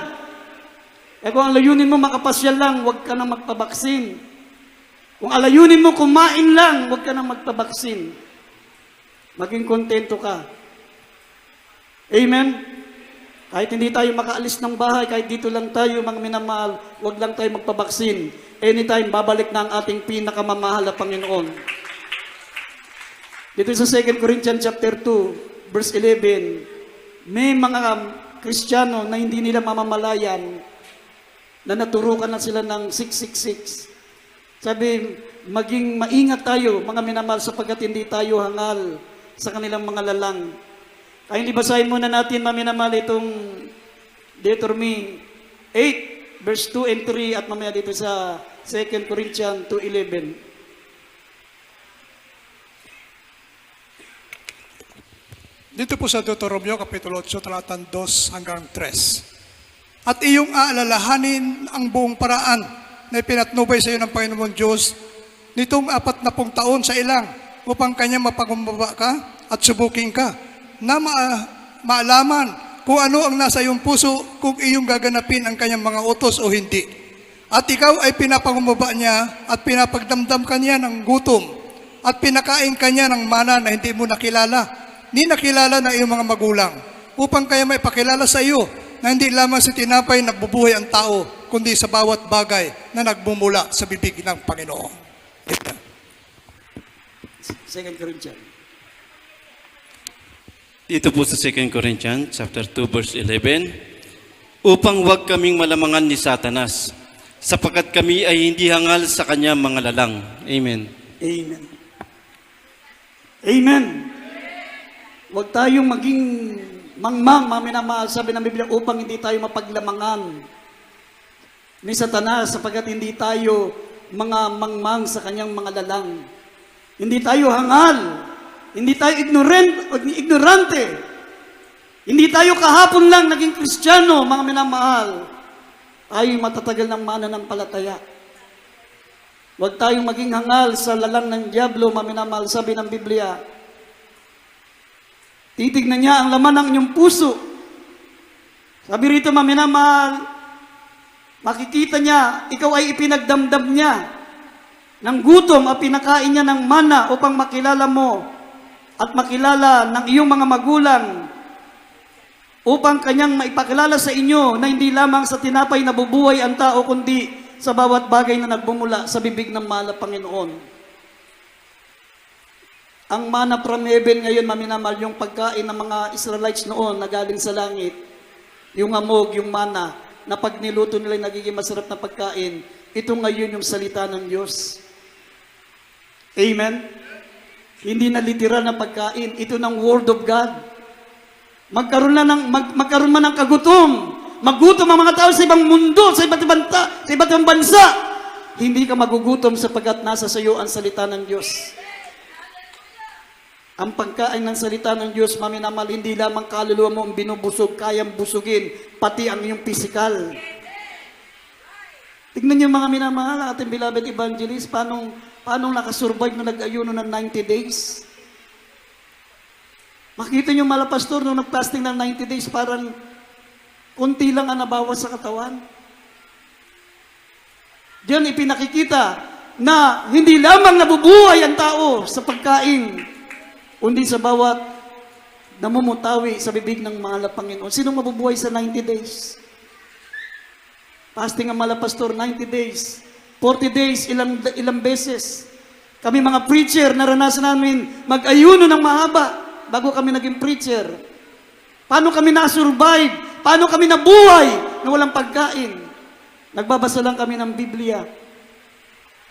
Kaya kung ang layunin mo makapasyal lang, huwag ka nang magpabaksin. Kung alayunin mo kumain lang, huwag ka nang magpabaksin. Maging kontento ka. Amen? Kahit hindi tayo makaalis ng bahay, kahit dito lang tayo, mga minamahal, huwag lang tayo magpabaksin. Anytime, babalik na ang ating pinakamamahal na Panginoon. Dito sa 2 Corinthians chapter 2, verse 11, may mga Kristiyano na hindi nila mamamalayan na naturukan na sila ng 666. Sabi, maging maingat tayo, mga minamahal, sapagkat hindi tayo hangal sa kanilang mga lalang. Kaya basahin muna natin, maminamahal, itong Deuteronomy 8, verse 2 and 3, at mamaya dito sa 2 Corinthians 2:11. Dito po sa Deuteronomio, Kapitulo 8, talatang 2 hanggang 3. At iyong aalalahanin ang buong paraan na ipinatnubay sa iyo ng Panginoon Diyos nitong 40 taon sa ilang upang kanya mapagumbaba ka at subukin ka na maalaman kung ano ang nasa iyong puso, kung iyong gaganapin ang kanyang mga utos o hindi. At ikaw ay pinapangumbaba niya at pinapagdamdam ka niya ng gutom at pinakain ka niya ng mana na hindi mo nakilala, ni nakilala ng iyong mga magulang, upang kaya may pakilala sa iyo na hindi lamang sa tinapay nagbubuhay ang tao, kundi sa bawat bagay na nagmumula sa bibig ng Panginoon. 2 Corinthians. Dito po sa 2 Corinthians chapter 2 verse 11, upang huwag kaming malamangan ni Satanas, sapagkat kami ay hindi hangal sa kanya mga lalang. Amen. Amen. Amen. Huwag tayong maging mangmang, maminamahal, sabi ng Biblia, upang hindi tayo mapaglamangan ni Satanas, sapagkat hindi tayo mga mangmang sa kanyang mga lalang. Hindi tayo hangal, hindi tayo ignorante, hindi tayo kahapon lang naging Kristiyano, mga minamahal. Tayo matatagal ng mananampalataya. Huwag tayong maging hangal sa lalang ng Diablo, mga minamahal, sabi ng Biblia. Titignan niya ang laman ng inyong puso. Sabi rito, maminamahal, makikita niya, ikaw ay ipinagdamdam niya ng gutom at pinakain niya ng mana upang makilala mo at makilala ng iyong mga magulang, upang kanyang maipakilala sa inyo na hindi lamang sa tinapay na bubuhay ang tao, kundi sa bawat bagay na nagbumula sa bibig ng mahal na Panginoon. Ang mana from heaven ngayon, maminamahal, yung pagkain ng mga Israelites noon na galing sa langit, yung amog, yung mana, na pag niluto nila nagiging masarap na pagkain, ito ngayon yung salita ng Diyos. Amen? Hindi na literal na pagkain, ito ng Word of God. Magkaroon man ng kagutom, magutom ang mga tao sa ibang mundo, sa iba't ibang bansa, hindi ka magugutom sapagkat nasa sa iyo ang salita ng Diyos. Ang pagkain ng salita ng Diyos, maminamahal, hindi lamang kaluluwa mo ang binubusog, kayang busugin, pati ang iyong pisikal. Tignan niyo mga minamahal, ating beloved evangelist, paano nakasurvive na nag-ayuno ng 90 days? Makita niyo mga pastor, nung nag-fasting ng 90 days, parang kunti lang ang nabawas sa katawan. Diyan ipinakikita na hindi lamang nabubuhay ang tao sa pagkain, kundi sa bawat namumutawi sa bibig ng mahal na Panginoon. Sino mabubuhay sa 90 days? Fasting ang mahal na pastor, 90 days. 40 days, ilang beses. Kami mga preacher, naranasan namin mag-ayuno ng mahaba bago kami naging preacher. Paano kami na-survive? Paano kami nabuhay na walang pagkain? Nagbabasa lang kami ng Biblia.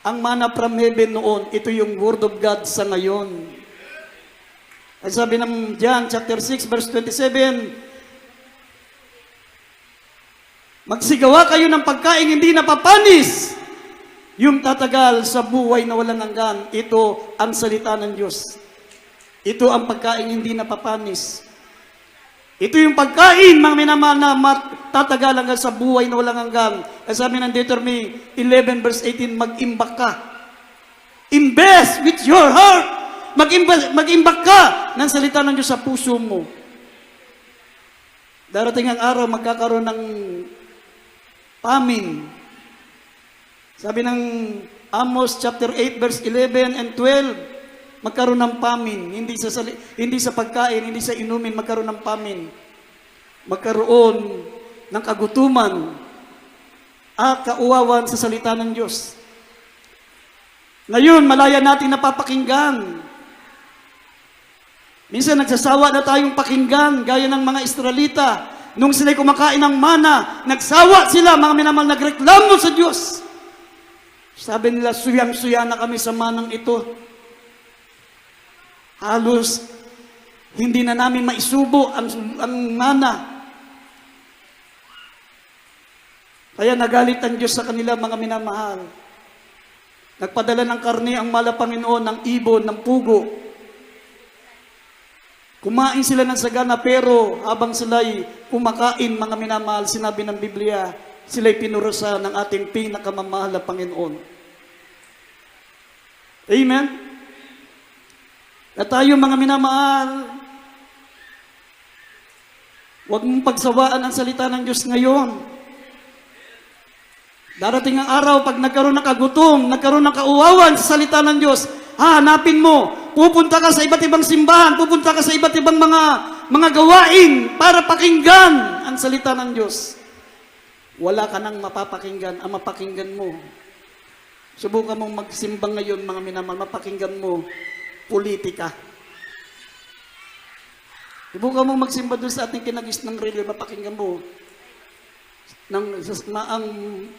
Ang mana from heaven noon, ito yung Word of God sa ngayon. Ay sabi ng John chapter 6 verse 27, magsigawa kayo ng pagkain hindi napapanis, yung tatagal sa buhay na walang hanggan. Ito ang salita ng Diyos. Ito ang pagkain hindi napapanis. Ito yung pagkain, mga minamahal, na tatagal hanggang sa buhay na walang hanggan. Ay sabi ng Deuteronomy 11 verse 18, mag-imbak ka. Invest with your heart. Mag-imbak ka ng salita ng Diyos sa puso mo. Darating ang araw, magkakaroon ng famine. Sabi ng Amos chapter 8 verse 11 and 12, magkaroon ng famine. Hindi sa pagkain, hindi sa inumin, magkaroon ng famine. Magkaroon ng kagutuman at kauwawan sa salita ng Diyos. Ngayon, malaya natin napapakinggan. Minsan nagsasawa na tayong pakinggan, gaya ng mga Israelita. Nung sila'y kumakain ng mana, nagsawa sila, mga minamahal, nagreklamo sa Diyos. Sabi nila, suyang-suya na kami sa manang ito. Halos Hindi na namin maisubo ang mana. Kaya nagalit ang Diyos sa kanila, mga minamahal. Nagpadala ng karne ang Panginoon, ng ibon, ng pugo. Kumain sila ng sagana, pero habang sila'y kumakain, mga minamahal, sinabi ng Biblia, sila'y pinurusa ng ating pinakamamahal na Panginoon. Amen? At tayo, mga minamahal, huwag mong pagsawaan ang salita ng Diyos ngayon. Darating ang araw, pag nagkaroon ng kagutom, nagkaroon ng kauwawan sa salita ng Diyos, hahanapin mo, pupunta ka sa iba't ibang simbahan, pupunta ka sa iba't ibang mga gawain para pakinggan ang salita ng Diyos. Wala ka nang mapapakinggan. Ang mapakinggan mo, subukan mong magsimba ngayon, mga minamahal, mapakinggan mo, politika. Subukan mong magsimba doon sa ating kinagis ng radio, mapakinggan mo ang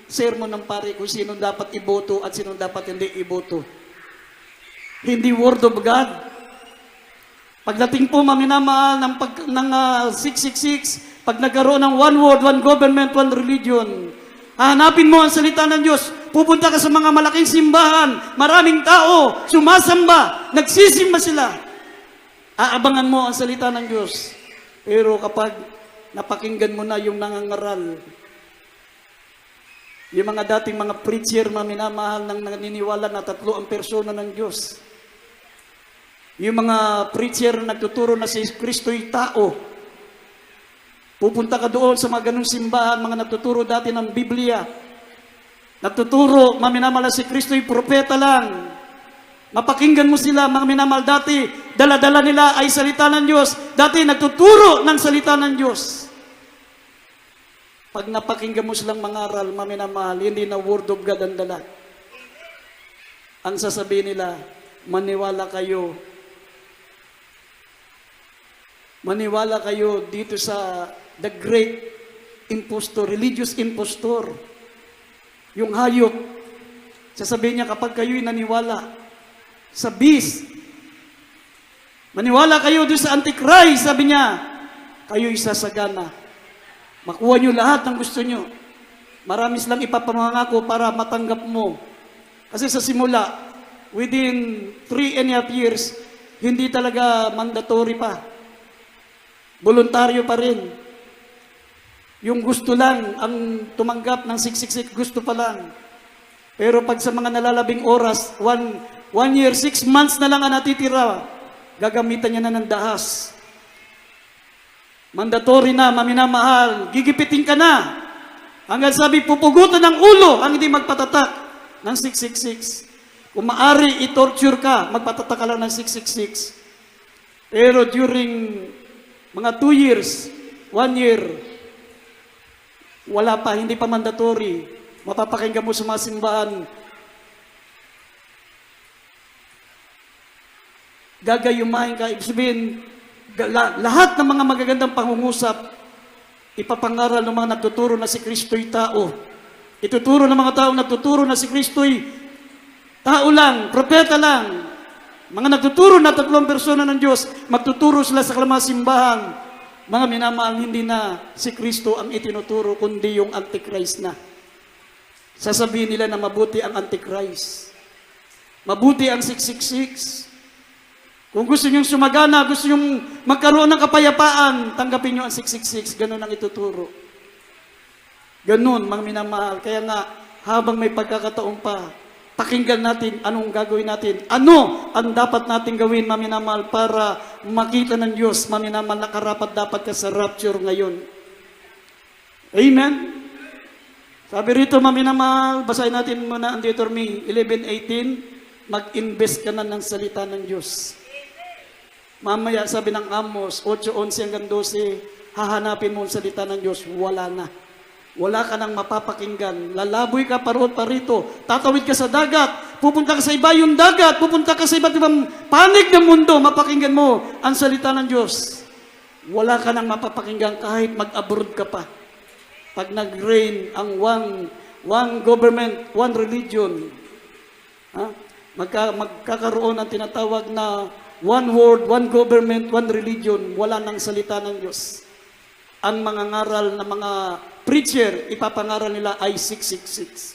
sermon ng pare kung sino dapat iboto at sino dapat hindi iboto. Hindi word of God. Pagdating po, maminamahal, ng 666, pag nagkaroon ng one word, one government, one religion, hahanapin mo ang salita ng Diyos. Pupunta ka sa mga malaking simbahan, maraming tao, sumasamba, nagsisimba sila. Aabangan mo ang salita ng Diyos. Pero kapag napakinggan mo na yung nangangaral, yung mga dating mga preacher, maminamahal, nang naniniwala na tatlo ang persona ng Diyos. Yung mga preacher na nagtuturo na si Kristo'y tao. Pupunta ka doon sa mga ganung simbahan, mga nagtuturo dati ng Biblia. Nagtuturo, maminamahal, si Kristo'y propeta lang. Mapakinggan mo sila, mga minamahal, dati, dala-dala nila ay salita ng Diyos. Dati, nagtuturo ng salita ng Diyos. Pag napakinggan mo silang mangaral, maminamahal, hindi na word of God ang dala. Ang sasabihin nila, maniwala kayo. Maniwala kayo dito sa the great impostor, religious impostor. Yung hayop. Sasabihin niya, kapag kayo'y naniwala sa beast, maniwala kayo doon sa Antichrist, sabi niya, kayo'y sasagana. Makuha nyo lahat ng gusto nyo. Marami silang ipapamangako para matanggap mo. Kasi sa simula, within 3.5 years, hindi talaga mandatory pa. Voluntaryo pa rin. Yung gusto lang, ang tumanggap ng 666, gusto pa lang. Pero pag sa mga nalalabing oras, 1 year, 6 months na lang ang natitira, gagamitan niya na ng dahas. Mandatory na, maminamahal, gigipitin ka na. Hanggang sabi, pupugutan ng ulo ang hindi magpatatak ng 666. Kung maari, i-torture ka, magpatatak ka lang ng 666. Pero during mga 2 years, 1 year, wala pa, hindi pa mandatory. Mapapakinggan mo sa mga simbahan. Gagayumahin ka, ibig sabihin, lahat ng mga magagandang pangungusap, ipapangaral ng mga nagtuturo na si Kristo'y tao. Ituturo ng mga tao nagtuturo na si Kristo'y tao lang, propeta lang. Mga nagtuturo na tatlong persona ng Diyos, magtuturo sila sa mga simbahan. Mga minamahal, hindi na si Kristo ang itinuturo, kundi yung Antichrist na. Sasabihin nila na mabuti ang Antichrist. Mabuti ang 666. Kung gusto nyo sumagana, gusto nyo magkaroon ng kapayapaan, tanggapin nyo ang 666. Ganun ang ituturo. Ganun, mga minamahal. Kaya nga, habang may pagkakataon pa, pakinggan natin anong gagawin natin. Ano ang dapat natin gawin, mga minamahal, para makita ng Diyos, mga minamahal, na karapat dapat ka sa rapture ngayon. Amen? Sabi rito, mga minamahal, basahin natin muna ang Deuteronomy 11:18, mag-invest ka na ng salita ng Diyos. Mamaya, sabi ng Amos, 8:11 hanggang 12, hahanapin mo ang salita ng Diyos, wala na. Wala ka nang mapapakinggan. Lalaboy ka paroon parito. Tatawid ka sa dagat. Pupunta ka sa ibayong dagat. Pupunta ka sa iba't ibang panig ng mundo. Mapakinggan mo ang salita ng Diyos. Wala ka nang mapapakinggan kahit mag-abroad ka pa. Pag nag-reign ang one government, one religion, magkakaroon ng tinatawag na one world, one government, one religion, wala nang salita ng Diyos. Ang mga ngaral na mga preacher, ipapangaral nila ay 666.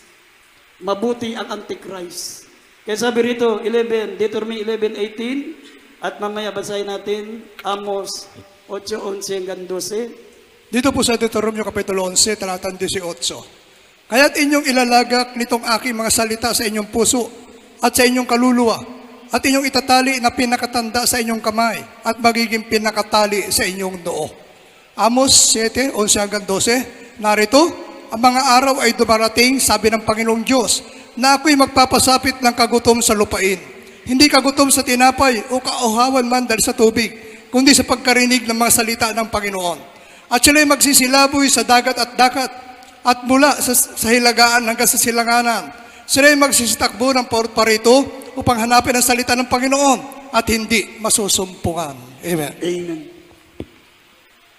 Mabuti ang Antichrist. Kaya sabi rito, Deuteronomy 11:18, at mamaya basahin natin, Amos 8:11 hanggang 12. Dito po sa Deuteronomio Kapitulo 11, talatang 18. Kaya't inyong ilalagak nitong aking mga salita sa inyong puso at sa inyong kaluluwa, at inyong itatali na pinakatanda sa inyong kamay at magiging pinakatali sa inyong noo. Amos 7:11 hanggang 12, narito, ang mga araw ay dumarating, sabi ng Panginoong Diyos, na ako'y magpapasapit ng kagutom sa lupain. Hindi kagutom sa tinapay o kauhawan man dahil sa tubig, kundi sa pagkarinig ng mga salita ng Panginoon. At sila'y magsisilaboy sa dagat at dakat, at mula sa hilagaan hanggang sa silanganan. Sila'y magsisitakbo ng parito upang hanapin ang salita ng Panginoon at hindi masusumpungan. Amen. Amen.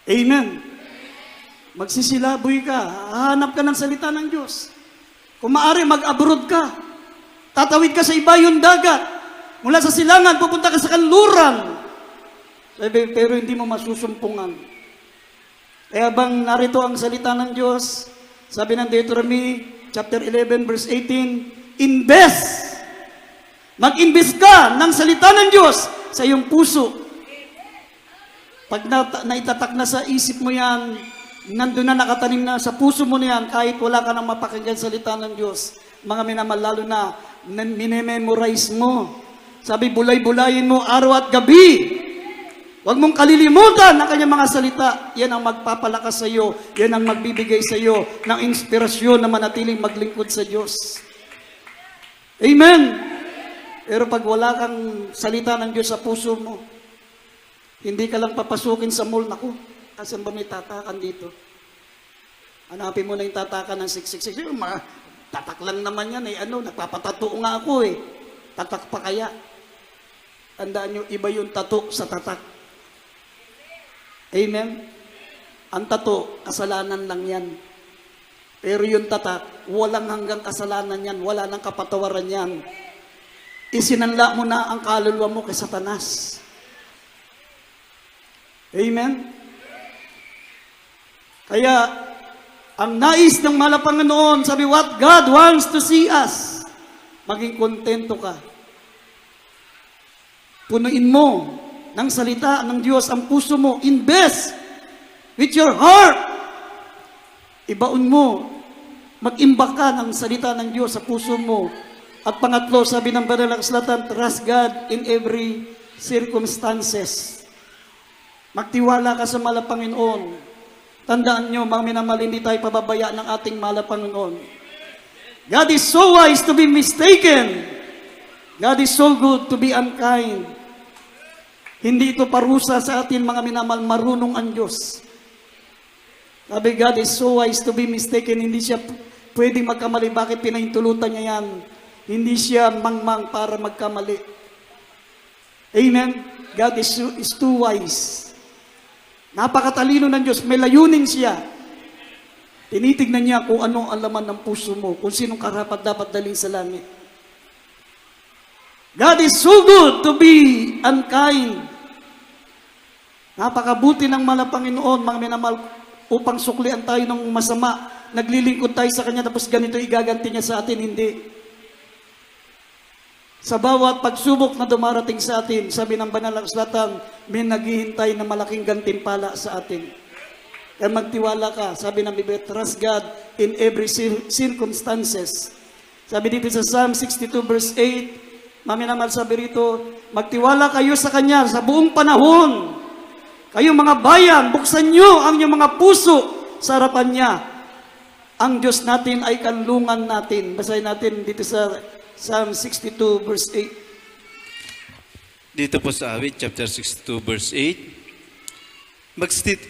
Amen. Magsisilaboy ka, hahanap ka ng salita ng Diyos. Kung maaari, mag-abroad ka. Tatawid ka sa ibayong dagat. Mula sa silangan, pupunta ka sa kanluran. Pero hindi mo masusumpungan. Kaya bang narito ang salita ng Diyos, sabi ng Deuteronomy chapter 11 verse 18, invest! Mag-invest ka ng salita ng Diyos sa iyong puso. Pag naitatak na sa isip mo yan, nandun na nakatanim na sa puso mo na yan, kahit wala ka nang mapakinggan salita ng Diyos, mga minamahal, lalo na minememorize mo. Sabi, bulay-bulayin mo araw at gabi. Huwag mong kalilimutan ang kanyang mga salita. Yan ang magpapalakas sa iyo. Yan ang magbibigay sa iyo ng inspirasyon na manatiling maglingkod sa Diyos. Amen! Pero pag wala kang salita ng Diyos sa puso mo, hindi ka lang papasukin sa mall. Naku, asan ba may tatakan dito? Hanapin mo na yung tatakan ng 666. Tatak lang naman yan eh. Nagpapatato nga ako eh. Tatak pa kaya? Tandaan nyo, iba yung tato sa tatak. Amen? Ang tato, kasalanan lang yan. Pero yung tatak, walang hanggang kasalanan yan. Wala nang kapatawaran yan. Isinanla mo na ang kaluluwa mo kay Satanas. Amen? Kaya, ang nais ng mahal na Panginoon, sabi, what God wants to see us, maging kontento ka. Punuin mo ng salita ng Diyos ang puso mo. Invest with your heart. Ibaon mo. Mag-imbak ka ng salita ng Diyos sa puso mo. At pangatlo, sabi ng banal na kasulatan, trust God in every circumstances. Magtiwala ka sa mahal na Panginoon. Tandaan nyo, mga minamahal, hindi tayo pababaya ng ating mahal na Panginoon. God is so wise to be mistaken. God is so good to be unkind. Hindi ito parusa sa atin, mga minamahal, marunong ang Diyos. Sabi, God is so wise to be mistaken. Hindi siya pwedeng magkamali. Bakit pinahintulutan niya yan? Hindi siya mangmang para magkamali. Amen? God is too wise. Napakatalino ng Diyos. May layunin siya. Tinitignan niya kung ano ang laman ng puso mo, kung sinong karapat dapat dalhin sa langit. God is so good to be unkind. Napakabuti ng mahal na Panginoon, mga minamahal, upang suklian tayo ng masama. Naglilingkod tayo sa Kanya, tapos ganito igaganti niya sa atin, hindi. Sa bawat pagsubok na dumarating sa atin, sabi ng banal na kasulatan, may naghihintay na malaking gantimpala sa atin. Kaya magtiwala ka, sabi ng Biblia, trust God in every circumstances. Sabi dito sa Psalm 62 verse 8, maminamahal, sabi rito, magtiwala kayo sa Kanya sa buong panahon. Kayong mga bayan, buksan nyo ang inyong mga puso sa harapan niya. Ang Diyos natin ay kanlungan natin. Basahin natin dito sa Psalm 62 verse 8. Dito po sa awit, chapter 62, verse 8.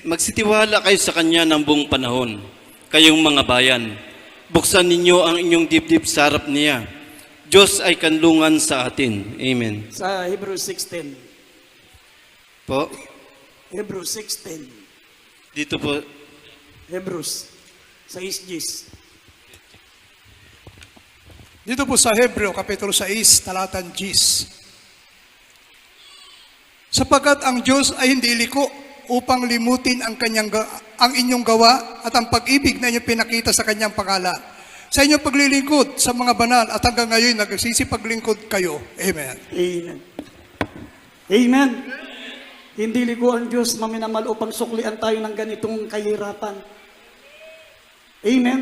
Magsitiwala kayo sa Kanya ng buong panahon, kayong mga bayan. Buksan ninyo ang inyong dibdib sa harap niya. Diyos ay kanlungan sa atin. Amen. Sa Hebrews 6:10. Po, Hebrews 6:10. dito po, Hebrews 6:10. Dito po sa Hebreo, Kapitulo 6, talatang 10. Sapagkat ang Diyos ay hindi liko upang limutin ang ang inyong gawa at ang pag-ibig na inyong pinakita sa kanyang pangalan. Sa inyong paglilingkod sa mga banal at hanggang ngayon nagsisipaglingkod kayo. Amen. Amen. Amen. Hindi liko ang Diyos maminamal upang suklian tayo ng ganitong kahirapan. Amen.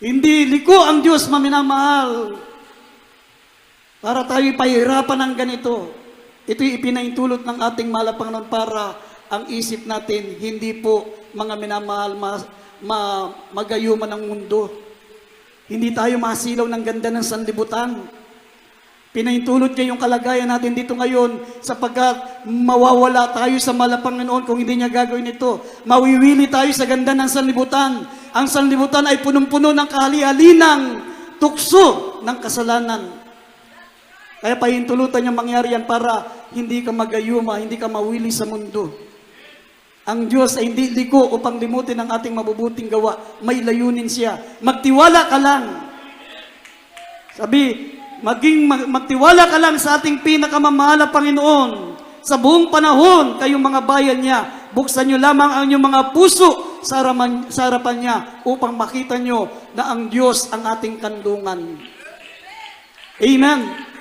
Hindi liko ang Diyos maminamahal para tayo pahirapan ng ganito. Ito'y ipinaintulot ng ating mahal na Panginoon para ang isip natin hindi po mga minamahal magayuman ng mundo. Hindi tayo masilaw ng ganda ng sanlibutan. Pinaintulot niya yung kalagayan natin dito ngayon sapagkat mawawala tayo sa mahal na Panginoon kung hindi niya gagawin ito. Mawiwili tayo sa ganda ng sanlibutan. Ang sanlibutan ay punong-puno ng kahali-halinang tukso ng kasalanan. Kaya pahintulutan niyang mangyari yan para hindi ka magayuma, hindi ka mawili sa mundo. Ang Diyos ay hindi liko upang limutin ang ating mabubuting gawa. May layunin siya. Magtiwala ka lang. Sabi, magtiwala ka lang sa ating pinakamamahal na Panginoon. Sa buong panahon, kayong mga bayan niya, buksan niyo lamang ang inyong mga puso sa harapan niya upang makita niyo na ang Diyos ang ating kandungan. Amen.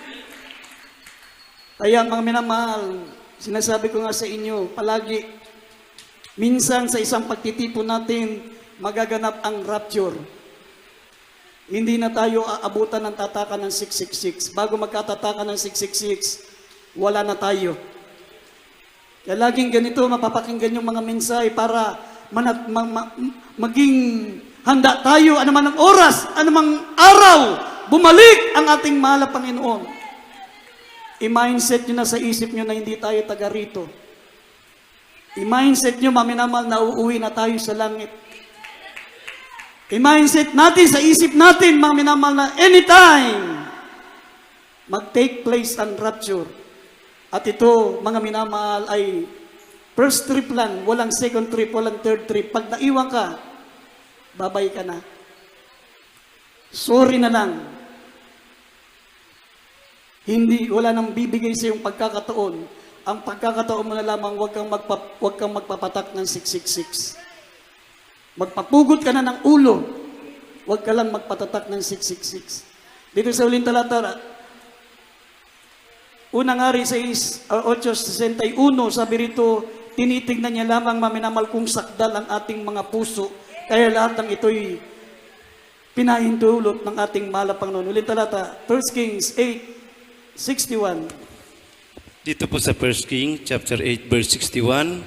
Kaya mga minamahal, sinasabi ko nga sa inyo, palagi, minsan sa isang pagtitipon natin, magaganap ang rapture. Hindi na tayo aabutan ng tatakan ng 666. Bago magkatatakan ng 666, wala na tayo. Kaya laging ganito, mapapakinggan yung mga mensahe para maging handa tayo, anuman ang oras, anumang araw, bumalik ang ating mahal na Panginoon. I-mindset nyo na sa isip nyo na hindi tayo taga rito. I-mindset nyo, maminamal, na uuwi na tayo sa langit. I-mindset natin sa isip natin, maminamal, na anytime mag-take place ang rapture. At ito, mga minamahal, ay first trip lang, walang second trip, walang third trip. Pag naiwan ka, babay ka na. Sorry na lang. Hindi, wala nang bibigay sa iyong pagkakataon. Ang pagkakataon mo na lamang, huwag kang magpapatak ng 666. Magpapugot ka na ng ulo. Huwag ka lang magpatatak ng 666. Dito sa uling talata, unang hari 8:61, sabi rito, tinitignan niya lamang maminamal kung sakdal ang ating mga puso. Kaya lahat ng ito'y pinahintulot ng ating mahal na Panginoon. Uling talata, 1 Kings 8:61. Dito po sa 1 King, chapter 8, verse 61,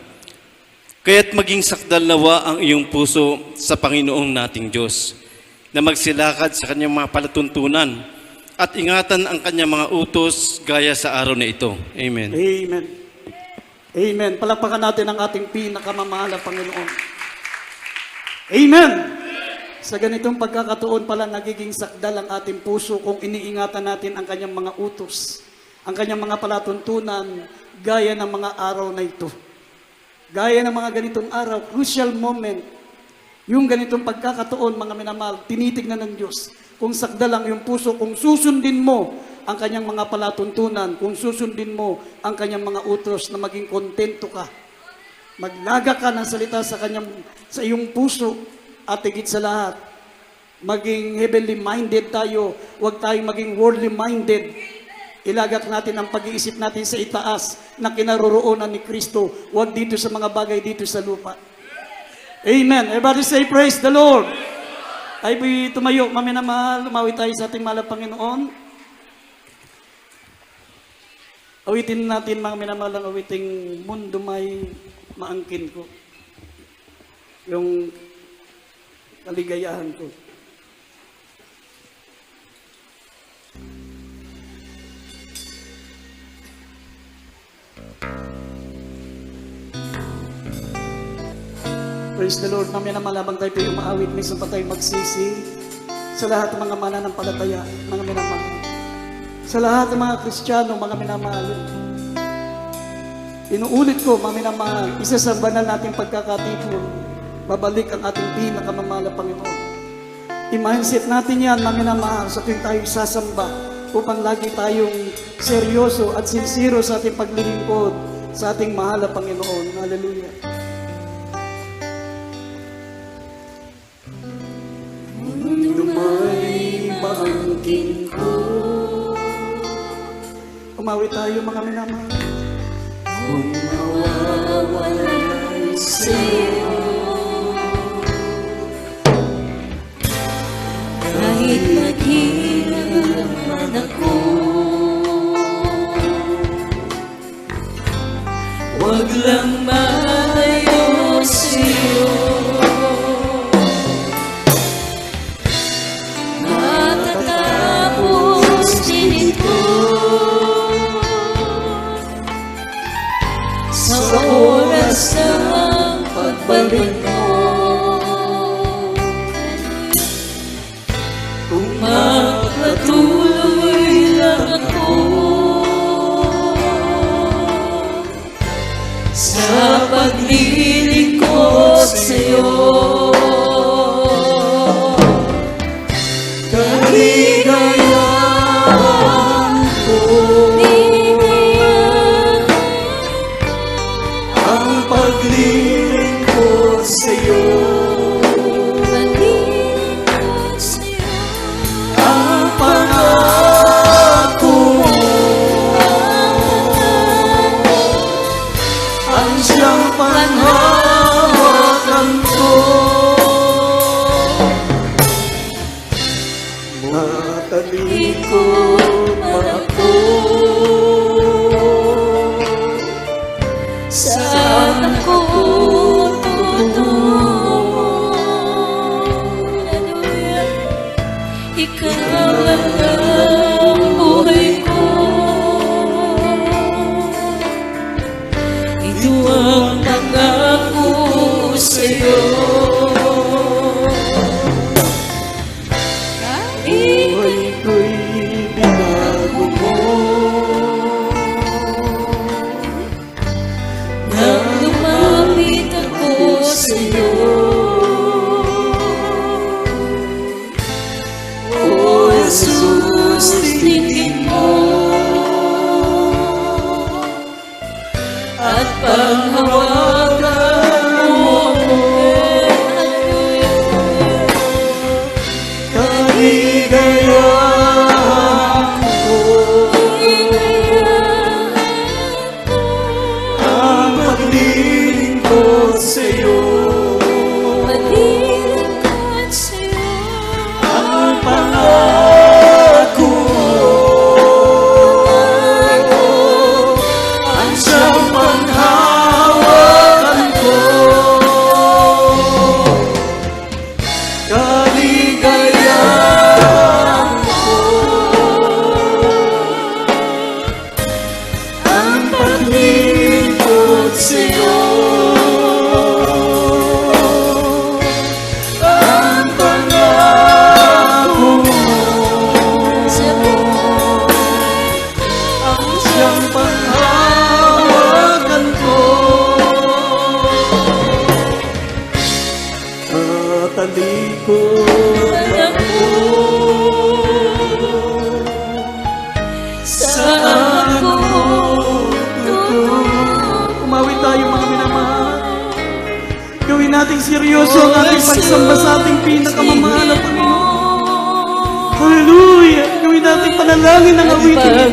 kaya't maging sakdal nawa ang iyong puso sa Panginoong nating Diyos, na magsilakad sa kanyang mga palatuntunan at ingatan ang kanyang mga utos gaya sa araw na ito. Amen. Amen. Amen. Palakpakan natin ang ating pinakamamahal na Panginoon. Amen. Sa ganitong pagkakataon pala nagiging sakdal ang ating puso kung iniingatan natin ang kanyang mga utos, ang kanyang mga palatuntunan, gaya ng mga araw na ito. Gaya ng mga ganitong araw, crucial moment, yung ganitong pagkakataon, mga minamahal, tinitignan ng Diyos. Kung sakdal ang iyong puso, kung susundin mo ang kanyang mga palatuntunan, kung susundin mo ang kanyang mga utos na maging kontento ka, maglaga ka ng salita sa iyong puso, at higit sa lahat, maging heavenly minded tayo, huwag tayong maging worldly minded. Ilagak natin ang pag-iisip natin sa itaas na kinaroroonan ni Kristo, huwag dito sa mga bagay dito sa lupa. Amen. Everybody say praise the Lord. Ay tumayo, maminamahal, umawi tayo sa ating mahal na Panginoon. Awitin natin, mga minamahal, ang awiting mundo may maangkin ko. Yung kaligayahan ko. Praise the Lord. Mamaya naman labang tayo tayo umaawit, minsan pa tayo magsisi sa lahat ng mga mananampalataya, mga minamahal. Sa lahat ng mga Kristiyano, mga minamahal. Inuulit ko, mga minamahal, isa sa banal nating pagkakatipon, babalik ang ating pinakamamahal na Panginoon. I-mindset natin yan, mga minamahal, sa tuwing tayo sasamba. upang lagi tayong seryoso at sincero sa ating paglilingkod sa ating mahal na Panginoon. Hallelujah. Lumay maangkin ko. Umawi tayo mga minamahal. Kung mawawalan sa'yo, kahit maghirap man ako, wag lang malayo sa'yo. Matatapos din ito sa oras ng pagbalik mo. Kung magpatuloy lang ako sa paglilingkod sa'yo, kaligayahan ko ang paglilingkod sa'yo. paglilingkod sa'yo, Ang pangako mo ang siyang panhawakan ko. Matalikod man ako, saan ako tutungo? Hallelujah. Ikaw lang ang buhay ko. Ito ang pangako sa'yo. buhay ko'y binago mo. Nang lumapit ako sa'yo, O Jesus, tingin mo at panghawakan mo ako. Kaligayahan ko ang paglilingkod sa'yo. Paglilingkod sa'yo, Ang pangako ang siyang panghawakan ko. Kaligayahan ko ang paglilingkod sa'yo. Ang pangako mo sa buhay ang siyang panghawakan ko. Tatalikod ako saan ako tutungo. Umawi tayo mga minamahal. Gawin nating seryoso ang ating pagsamba sa ating pinakamamahal na Panginoon. Hallelujah! Gawin nating panalangin ng awitin.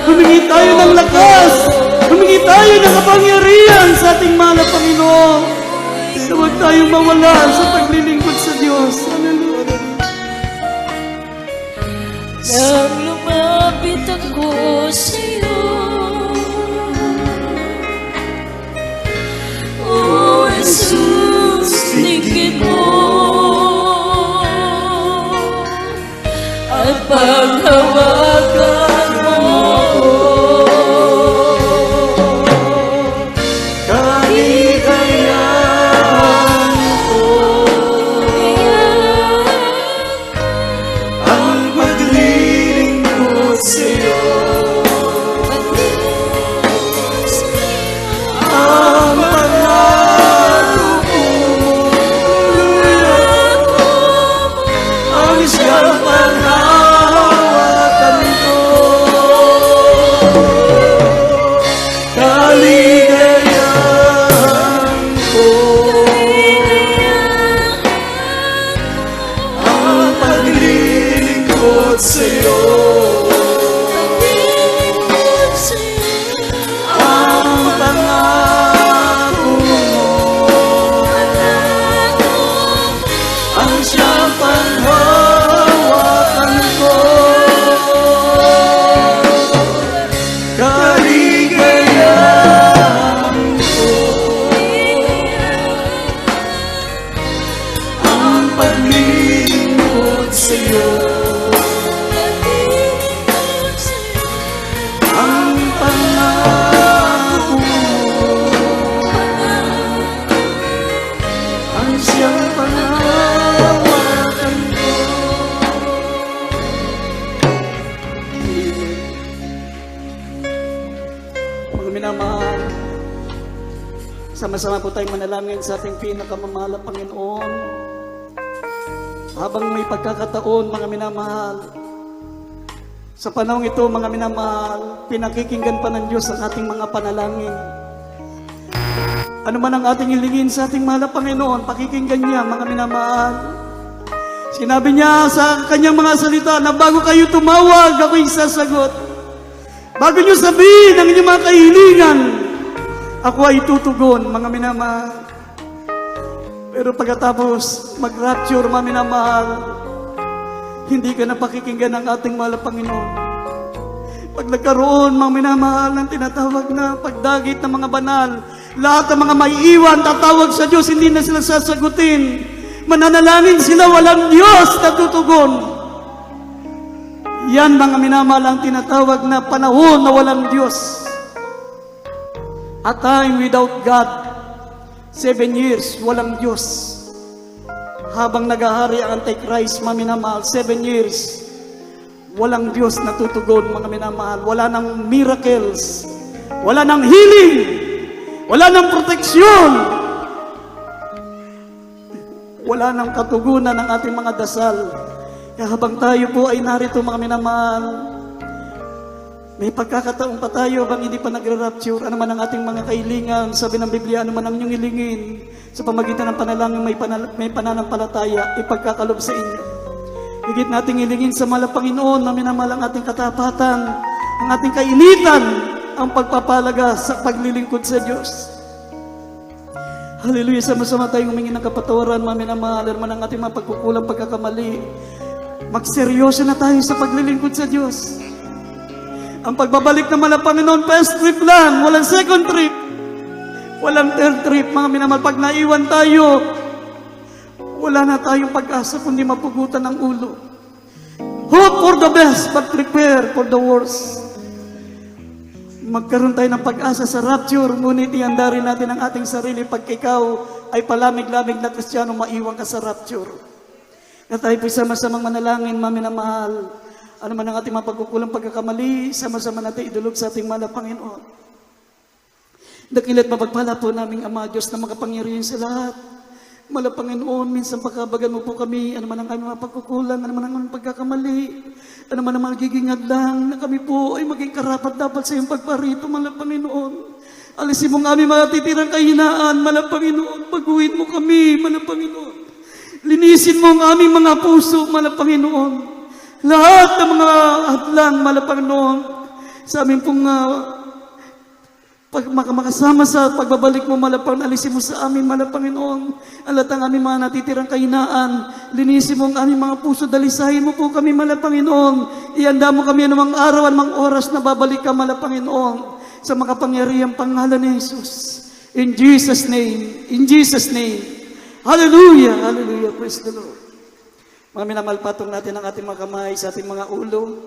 Humingi tayo ng lakas. Humingi tayo ng kapangyarihan sa ating mahal na Panginoon. Huwag tayong mawala sa paglilingkod sa Diyos. Hallelujah! Nang lumapit ako sa'yo, O Jesus, tingin mo at paghawakan mo ako. Kaligayahan ko ang paglilingkod sa'yo. Ang pangako mo ang siyang panghawakan paglilingkod sa'yo. paglilingkod sa'yo. Ang pangako mo, ang siyang panghawakan ko. Kaligayahan ko, ang paglilingkod sa'yo. Ang pangako mo, ang siyang panghawakan ko. Mga minamahal, sama-sama po tayong manalangin sa ating pinakamamahal na Panginoon. Habang may pagkakataon, mga minamahal, sa panahong ito, mga minamahal, pinakikinggan pa ng Diyos ang ating mga panalangin. Ano man ang ating hilingin sa ating mahal na Panginoon, pakikinggan niya, mga minamahal. Sinabi niya sa kanyang mga salita na bago kayo tumawag, ako'y sasagot. Bago niyo sabihin ang inyong mga kahilingan, ako ay tutugon, mga minamahal. Pero pagkatapos mag-rapture, mga minamahal, hindi ka na pakikinggan ng ating mahal na Panginoon. Pag nagkaroon, mga minamahal, ng tinatawag na pagdagit ng mga banal, lahat ng mga maiiwan, tatawag sa Diyos, hindi na sila sasagutin. Mananalangin sila, walang Diyos na tutugon. Yan, mga minamahal, ang tinatawag na panahon na walang Diyos. A time without God. 7 years, walang Diyos. Habang nagahari ang Antichrist, mga minamahal, 7 years, walang Diyos na tutugon, mga minamahal. Wala nang miracles, wala nang healing, wala nang proteksyon, wala nang katugunan ng ating mga dasal. Kaya habang tayo po ay narito, mga minamahal, may pagkakataon pa tayo bang hindi pa nagre-rapture. Ano man ang ating mga kahilingan, sabi ng Biblia, ano man ang inyong hilingin, sa pamagitan ng panalangin may pananampalataya, ipagkakalob sa inyo. Higit nating hilingin sa mahal na Panginoon na minamahal ang ating katapatan, ang ating kainitan, ang pagpapalaga sa paglilingkod sa Diyos. Hallelujah, sama-sama tayong humingi ng kapatawaran, mga minamahal, man ang ating mga pagkukulang, pagkakamali. Magseryoso na tayo sa paglilingkod sa Diyos. Ang pagbabalik naman ng Panginoon, first trip lang, walang second trip, walang third trip, mga minamahal. Pag naiwan tayo, wala na tayong pag-asa kundi mapugutan ng ulo. Hope for the best, but prepare for the worst. Magkaroon tayo ng pag-asa sa rapture, ngunit ihanda rin natin ang ating sarili pag ikaw ay palamig-lamig na Kristiyano, maiwan ka sa rapture. At tayo po sama-samang manalangin, mga minamahal. Ano man ang ating mga pagkukulang, pagkakamali, sama-sama natin idulog sa ating mahal na Panginoon. Dakila't mapagpala po naming Ama Diyos na makapangyarihan sa lahat. Mahal na Panginoon, minsan pagkabagan mo po kami, ano man ang aming mga pagkukulang, ano man ang aming pagkakamali, ano man ang magiging hadlang na kami po ay maging karapat dapat sa iyong pagparito, mahal na Panginoon. Alisin mo ang aming mga titirang kahinaan, mahal na Panginoon. Baguhin mo kami, mahal na Panginoon. Linisin mo ang aming mga puso, mahal na Panginoon. Lahat ng mga hadlang, mahal na Panginoon, sa amin pong makasama sa pagbabalik mo, mahal na Panginoon, alisin mo sa amin, mahal na Panginoon, alat ang aming mga natitirang kahinaan, linisin mo ang aming mga puso, dalisahin mo po kami, mahal na Panginoon, ihanda mo kami anumang araw, anumang oras na babalik ka, mahal na Panginoon, sa makapangyarihang pangalan ni Jesus. In Jesus' name, in Jesus' name. Hallelujah, hallelujah, praise the Lord. Mga minamahal, patong natin ang ating mga kamay sa ating mga ulo.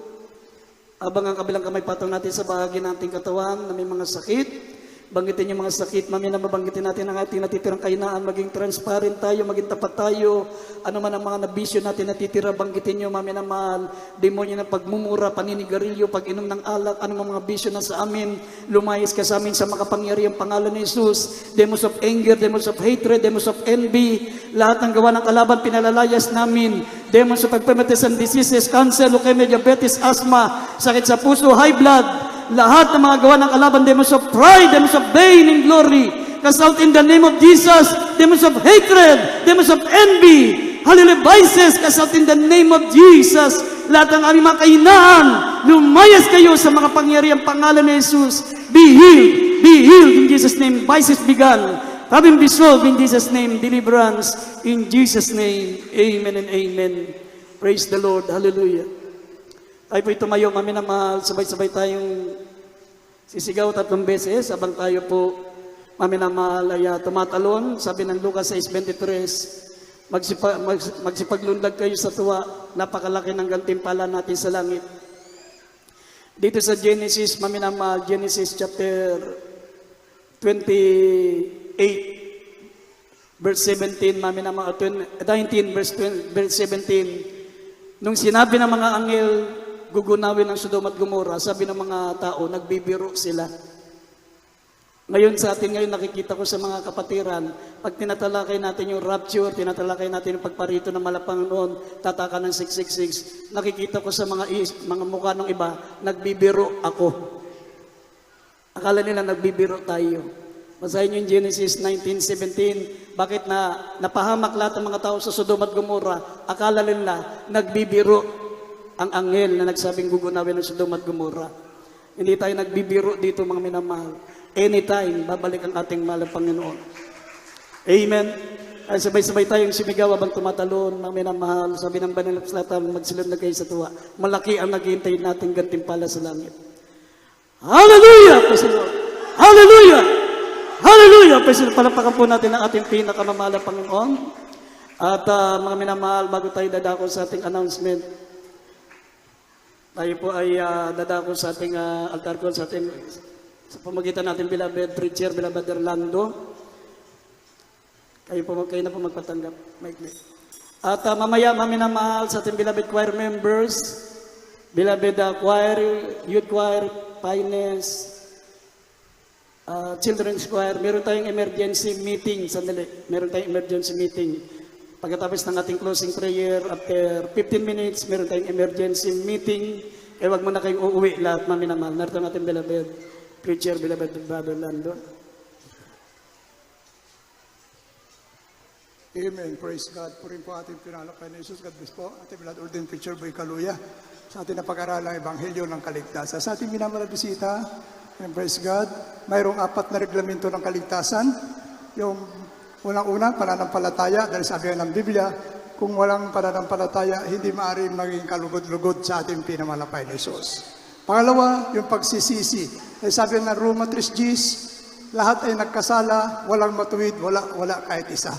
Abang ang kabilang kamay, patong natin sa bahagi ng ating katawan na may mga sakit. Banggitin yung mga sakit. Mamaya na mabanggitin natin ang ating natitirang kahinaan. Maging transparent tayo, maging tapat tayo. Ano man ang mga nabisyo natin natitira, banggitin nyo, mamaya na mahal. Demonyo ng pagmumura, paninigarilyo, pag-inom ng alak, ano mga bisyo na sa amin. Lumayas ka sa amin sa makapangyarihang pangalan ni Jesus. Demons of anger, demons of hatred, demons of envy. Lahat ng gawa ng kalaban, pinalalayas namin. Demons of infirmities and diseases, cancer, leukemia, diabetes, asthma, sakit sa puso, high blood. Lahat ng mga gawa ng kalaban, demons of pride, demons of vain and glory, cast out in the name of Jesus, demons of hatred, demons of envy, hallelujah, vices, cast out in the name of Jesus. Lahat ng aming mga kahinaan, lumayas kayo sa mga pangyariang pangalan ni Jesus. Be healed in Jesus' name. Vices be gone. Having be solved in Jesus' name. Deliverance in Jesus' name. Amen and amen. Praise the Lord. Hallelujah. Tayo po'y tumayo, kami na mahal. Sabay-sabay tayong sisigaw 3 beses. Habang tayo po, kami na mahal ay tumatalon. Sabi ng Lucas 6:23, magsipaglundag kayo sa tuwa. Napakalaki ng gantimpala natin sa langit. Dito sa Genesis, mami na mahal, Genesis chapter 28, verse 17, mami na mahal, 19, verse 17. Nung sinabi ng mga anghel, gugunawin ang Sodom at Gomorrah, sabi ng mga tao, nagbibiro sila. Ngayon sa atin, ngayon nakikita ko sa mga kapatiran, pag tinatalakay natin yung rapture, tinatalakay natin yung pagparito ng Malapanginoon, tataka ng 666, nakikita ko sa mga mukha ng iba, nagbibiro ako. Akala nila nagbibiro tayo. Basahin nyo yung Genesis 19:17, bakit napahamak lahat ng mga tao sa Sodom at Gomorrah, akala nila nagbibiro ang anghel na nagsabing gugunawin ng Sodom at Gomorrah. Hindi tayo nagbibiro dito mga minamahal. Anytime, babalik ang ating mahal na Panginoon. Amen. Ay sabay-sabay tayong sumigaw habang tumatalon, mga minamahal. Sabi ng Banal na Kasulatan, magsilod na kayo sa tuwa. Malaki ang naghihintay nating gantimpala sa langit. Hallelujah! Praise the Lord. Hallelujah! Hallelujah! Praise the Lord. Palapakan po natin ang ating pinakamamahal na Panginoon. At mga minamahal, bago tayo dadako sa ating announcement, tayo po ay dadako sa ating altar call, sa ating sa pamagitan natin, beloved preacher, beloved Orlando. Kayo na po magpatanggap. At mamaya, maminamahal sa ating beloved choir members, beloved choir, youth choir, finance, children's choir, meron tayong emergency meeting. Sandali, meron tayong emergency meeting. Pagkatapos ng ating closing prayer, after 15 minutes, meron tayong emergency meeting. Wag mo na kayong uuwi lahat, maminamahal. Narito natin, beloved preacher, beloved brother Orlando. Amen. Praise God. Purin po ating pinalakay na Jesus. God bless po. Ating beloved ordained preacher, Boy Kaluya, sa ating napag-aralang Ebanghelyo ng Kaligtasan. Sa ating minamahal na bisita, and praise God, mayroong 4 na reglamento ng kaligtasan. Yung unang-una, pananampalataya, dahil sabi ng Biblia, kung walang pananampalataya, hindi maaaring maging kalugod-lugod sa ating pinamalapay na Jesus. Pangalawa, yung pagsisisi. Sabi ng Roma 3:10, lahat ay nagkasala, walang matuwid, wala kahit isa.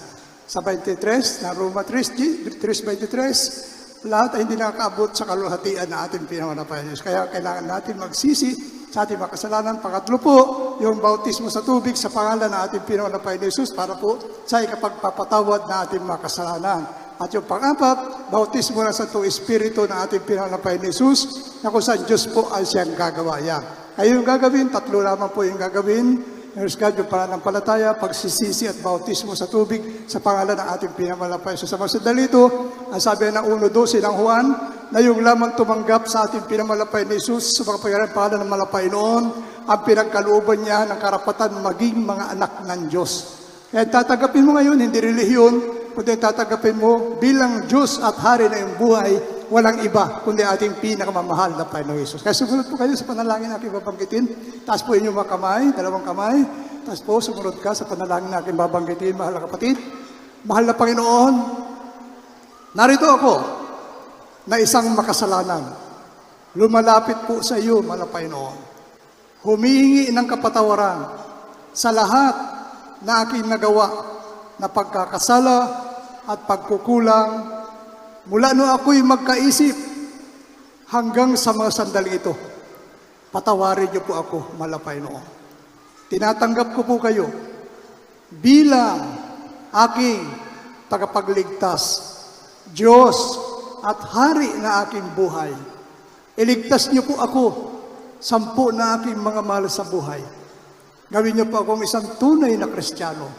Sa 23, na Roma 3:23, lahat ay hindi nakakaabot sa kaluhatian na ating pinamanapay na Jesus. Kaya kailangan natin magsisi sa ating mga kasalanan. Pangatlo po, yung bautismo sa tubig sa pangalan ng ating pinamanapay na Jesus para po sa ikapagpapatawad na ating mga kasalanan. At yung pang-apat, bautismo ng Santo Espiritu ng ating pinanapay ni Jesus, na kung saan Diyos po ay siyang gagawa yan. Kaya yung gagawin, 3 lamang po yung gagawin. Praise God, yung pananampalataya, pagsisisi at bautismo sa tubig sa pangalan ng ating pinanapay. So sa mga sandali ito, ang sabi ng 1:12 ng Juan, na yung lamang tumanggap sa ating pinanapay ni Jesus sa mga pangalan ng malapay noon, ang pinagkalooban niya ng karapatan maging mga anak ng Diyos. Kaya tatanggapin mo ngayon, hindi relihiyon, kundi tatanggapin mo bilang Diyos at Hari na iyong buhay, walang iba, kundi ating pinakamamahal na Panginoong Hesus. Kaya sumunod po kayo sa panalangin na aking babanggitin. Taas po inyong mga kamay, 2 kamay. Taas po, sumunod ka sa panalangin na aking babanggitin, mahal na kapatid. Mahal na Panginoon, narito ako na isang makasalanan. Lumalapit po sa iyo, mahal na Panginoon. Humihingi ng kapatawaran sa lahat na aking nagawa na pagkakasala at pagkukulang mula no ako'y magkaisip hanggang sa mga sandali ito. Patawarin niyo po ako, malapay noon. Tinatanggap ko po kayo bilang aking tagapagligtas, Diyos at Hari na aking buhay. Iligtas niyo po ako 10 na aking mga mahal sa buhay. Gawin niyo po akong isang tunay na Kristiyano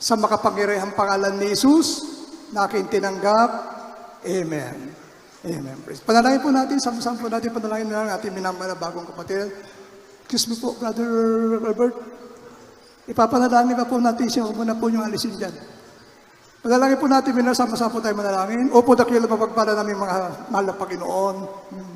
sa makapangyarihang pangalan ni Jesus na aking tinanggap. Amen. Amen. Panalangin po natin, sampu-sampu natin panalangin na ating minamahal na bagong kapatid. Excuse me po, Brother Robert. Ipapanalangin pa po natin siya, huwag mo na po yung alisin dyan. Manalangin po natin, minasama-sama po tayo manalangin. Opo, dakila mapagpala namin mga mahal na Panginoon.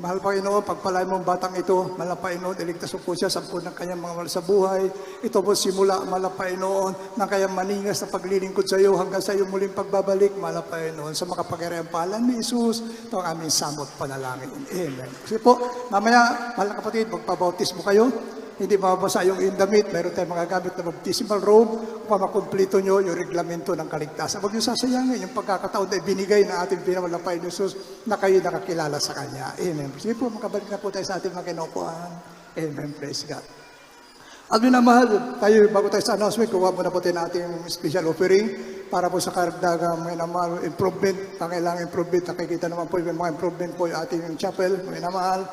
Mahal Panginoon, pagpalain mo ang batang ito. Mahal na Panginoon, iligtas mo po siya sa ng kanyang mga mahal sa buhay. Ito po simula, mahal na Panginoon, ng kanyang maningas na paglilingkod sa iyo hanggang sa iyong muling pagbabalik, mahal na Panginoon. Sa makapangyarihang pangalan ni Jesus, ito ang aming samot panalangin. Amen. Kasi po, mamaya, mahal na kapatid, magpabautismo kayo. Hindi mababasa yung indamit, meron tayong mga gamit na baptismal robe upang makumplito nyo yung reglamento ng kaligtasan. Huwag nyo sasayangin yung pagkakataon na ibinigay na ating pinamalampay ni Jesus na kayo nakakilala sa Kanya. Amen. Sige po, makabalik na po tayo sa ating mga kinukuhan. Amen. Praise God. At minamahal, tayo bago tayo sa announcement, kuha muna po tayo natin special offering para po sa karagdagang minamahal improvement, pangailangan improvement. Nakikita naman po yung mga improvement po yung ating chapel, minamahal.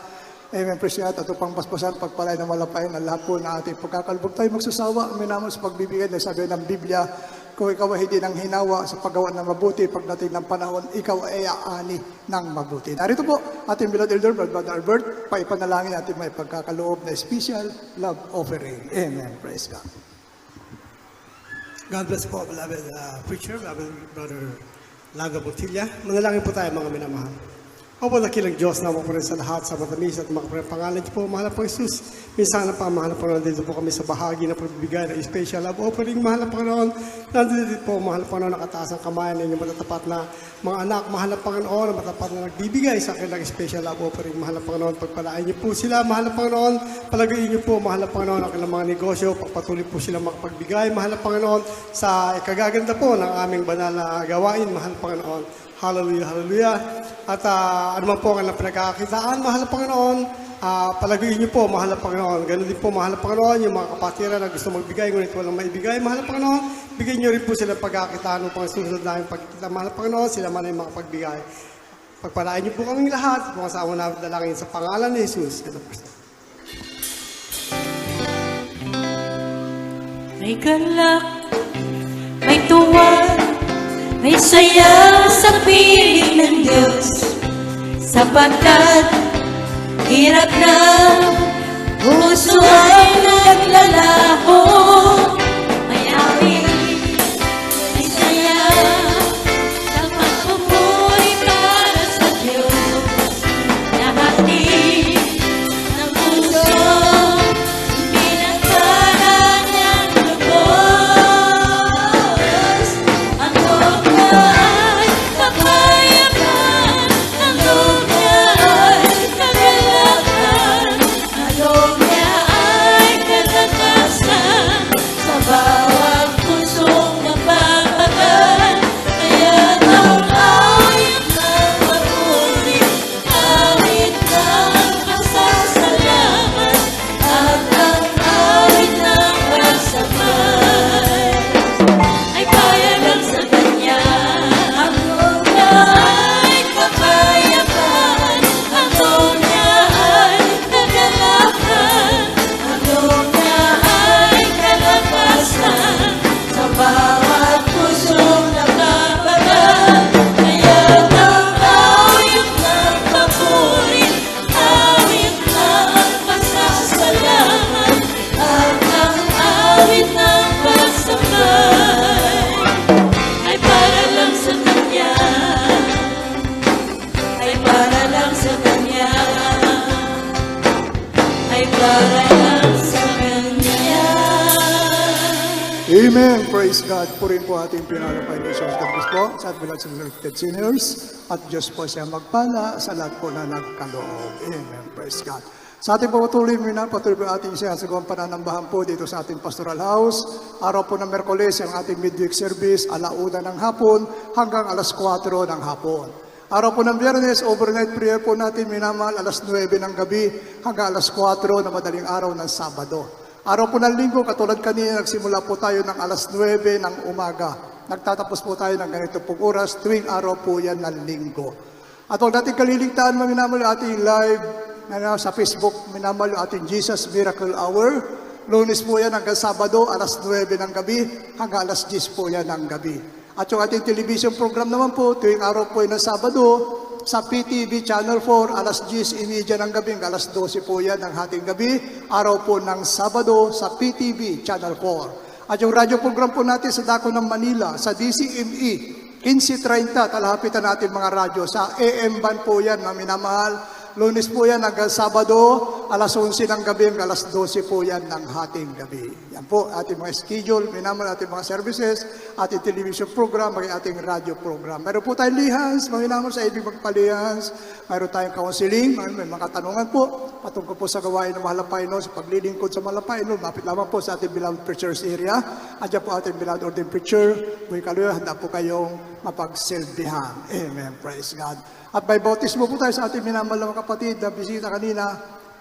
Amen, praise God. At upang paspasan, pagpalay ng malapayan ang lahat po na ating pagkakalubog tayo magsasawa, minamahal sa pagbibigay na sabi ng Biblia, kung ikaw ay hindi nang hinawa sa paggawa ng mabuti, pagdating ng panahon, ikaw ay aani ng mabuti. Narito po, ating beloved elder, Brother Albert, paipanalangin natin may pagkakaloob na special love offering. Amen, praise God. God bless po, beloved preacher, beloved Brother Lago Botilla. Manalangin po tayo mga minamahal. Opo, nakilang Diyos na po rin sa lahat, sa matamis at mga pangalan niyo po, mahal po Jesus. Minsan na pa, mahal po nandito po kami sa bahagi na pagbibigay ng special love offering. Mahal po Panginoon, nandito po, mahal po Panginoon, nakataas ang kamay ng inyong matatapat na mga anak. Mahal po Panginoon, na matapat na nagbibigay sa kanilang special love offering. Mahal po Panginoon, pagpalain niyo po sila. Mahal po Panginoon, palagayin niyo po, mahal po Panginoon, ang kanilang mga negosyo, pagpatuloy po sila makapagbigay. Mahal po Panginoon, sa ikagaganda po ng aming banal na gawain. Mahal po Panginoon, hallelujah, hallelujah. At ano man po ang pinagkakakitaan, mahal na Panginoon, palaguin niyo po, mahal na Panginoon. Ganun din po, mahal na Panginoon, yung mga kapatiran na gusto magbigay, ngunit walang maibigay, mahal na Panginoon, bigyan niyo rin po sila pagkakitaan upang susunod namin pagkita, mahal na Panginoon, sila man ay makapagbigay. Pagpalain niyo po kaming lahat, mga kasama namin dalangin sa pangalan ni Jesus. May galak, may tuwa, may saya sa piling ng Diyos, sapagkat hirap na puso ay naglalaho. May awit, may saya sa pagpupuri para sa Diyos. Nahati ng puso, pinagpala ng lubos. Ang loob niya ay kapayapaan, ang loob niya ay kagalakan, ang loob niya ay kalakasan, sa bawat pusong napapagal. Kaya ang awit ng papuri, awit ng pasasalamat, at ang awit ng pagsabay ay kaya lang sa Kanya. Ang loob niya ay kapayapaan, ang loob niya ay kagalakan, ang loob niya ay kalakasan, sa bawat pusong napapagal. Kaya ang awit ng papuri, awit ng pasasalamat, at ang awit ng pagsabay ay para lang sa Kanya, ay para lang sa Kanya, ay para lang sa Kanya. Amen. Praise God. Purin po ating pinalapay ni Jesus. God bless po sa ating bilang selected sinners. At Diyos po siya magpala sa lahat po na nagkaloob. Amen. Praise God. Sa ating patuloy po ating siya sa gawang pananambahan po dito sa ating pastoral house. Araw po ng Merkoles, ang ating midweek service, 1:00 ng hapon hanggang 4:00 ng hapon. Araw po ng Biyernes, overnight prayer po natin, minamahal, 9:00 ng gabi hanggang 4:00 na madaling araw ng Sabado. Araw po ng Linggo, katulad kanina, nagsimula po tayo ng 9:00 ng umaga. Nagtatapos po tayo ng ganito pong oras, tuwing araw po yan ng Linggo. At huwag natin kaliligtaan, minamahal, ating live sa Facebook, minamahal yung ating Jesus Miracle Hour. Lunes po yan hanggang Sabado, 9:00 ng gabi hanggang 10:00 po yan ng gabi. At yung ating television program naman po, tuwing araw po yan ng Sabado, sa PTV Channel 4, 10:30 ng gabi, hanggang 12:00 po yan ng hating gabi. Araw po ng Sabado sa PTV Channel 4. At yung radio program po natin sa Dako ng Manila, sa DCME, 15:30, kalahapitan natin mga radyo. Sa AM band po yan, mga minamahal. Lunes po yan hanggang Sabado, alas 11 ng gabi, hanggang alas 12 po yan ng hating gabi. Yan po, ating mga schedule, minamahal ating mga services, ating television program, ating radio program. Mayroon po tayong lihans, mga minamahal sa ibig magpalihans. Mayroon tayong counseling, may mga katanungan po, patungkol po sa gawain ng Malapay sa paglilingkod sa Malapay Mapit lamang po sa ating beloved preachers area. Andiyan po ating beloved ordained preacher, Boy Kaluya, handa po kayong mapagsilbihan. Amen. Praise God. At may bautismo po tayo sa ating minamahal na mga kapatid na bisita kanina.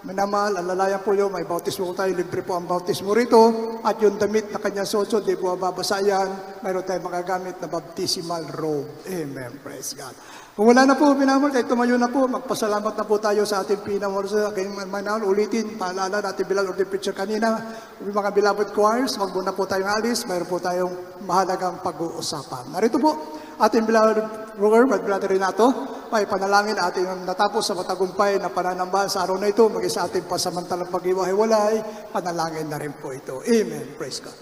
Minamahal, alalayan po yun, may bautismo po tayo, libre po ang bautismo rito. At yung damit na kanyang suot, di po babasa yan. Mayroon tayong magagamit na baptismal robe. Amen. Praise God. Kung wala na po, minamahal, kahit tumayo na po, magpasalamat na po tayo sa ating pinamahal sa aking manahal. Ulitin, paalala natin beloved ordained preacher kanina. Mga beloved choirs, wag muna po tayong alis. Mayroon po tayong mahalagang pag-uusapan. Narito po, ating beloved brother Renato, ay panalangin ating natapos sa matagumpay na pananambahan sa araw na ito, maging sa ating pasamantalang pag-iwahiwalay, panalangin na rin po ito. Amen. Praise God.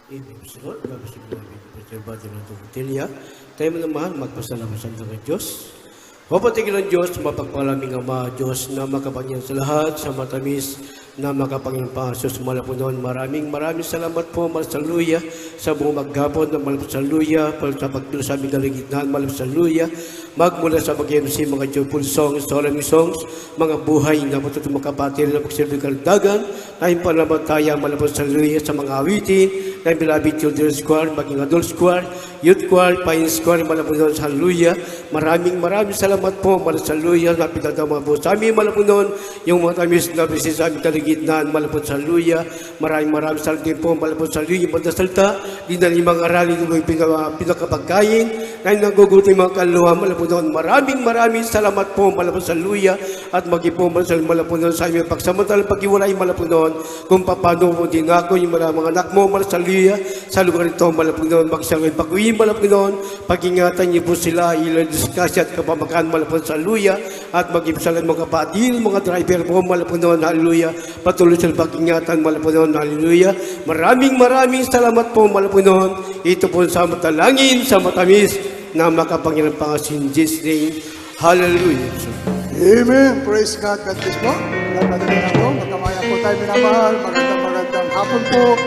Amen. Lord, kapag sinabi ko, Pastor Badin ng Tugutilya, tayo manamahan, magpasalamat sa mga Diyos. Mapatigil ang Diyos, mapagpalaming Ama, Diyos na makapangyang sa lahat, sa matamis na makapangyang Panginoon, malapunon. Maraming salamat po, malasaluya, sa buong maghapon na malasaluya, sa pagtulo sa aming daligitnaan, malasaluya, magmula sa mag-MC, mga joyful songs, solemn songs, mga buhay na matutong makapatid na pagsilbi kaldagan, na impalamataya, malasaluya sa mga awitin, na beloved children's choir, maging adult choir, youth choir, pines choir, malapunon, hallelujah. Maraming salamat po, malasaluya, na pinadama po sa aming malapunon, yung mga tamis na bisis sa aming daligitnaan, malapot sa hallelujah. Maraming salamat din po, malapot sa hallelujah, yung pagdasalta, di na yung mga aralin yung pinakapagkain, na yung naguguto yung mga kaluluwa, malapot doon. Maraming salamat po, malapot sa hallelujah, at maging po malapot doon sa aming pagsamantalang pag-iwalay, malapot doon, kung paano mo din ako yung mga anak mo, malapot sa hallelujah, sa lugar ito, malapot doon, magsaluhin, pag-uwi, malapot doon, pag-ingatan niyo po sila, ilang diskasya at kapamakan, malapot sa hallelujah, at maging salan mga kapatid, mga driver po, malapot doon, hallelujah, patuloy sa pag-ingatan, malapot doon, hallelujah. Maraming salamat po, malapot doon, ito po sa matalangin, sa matamis, na makapangyarang Panginoon, Jesus' name, hallelujah. Amen. Praise God. God bless po. Magkamaya po tayo minamahal. Magandang hapon po.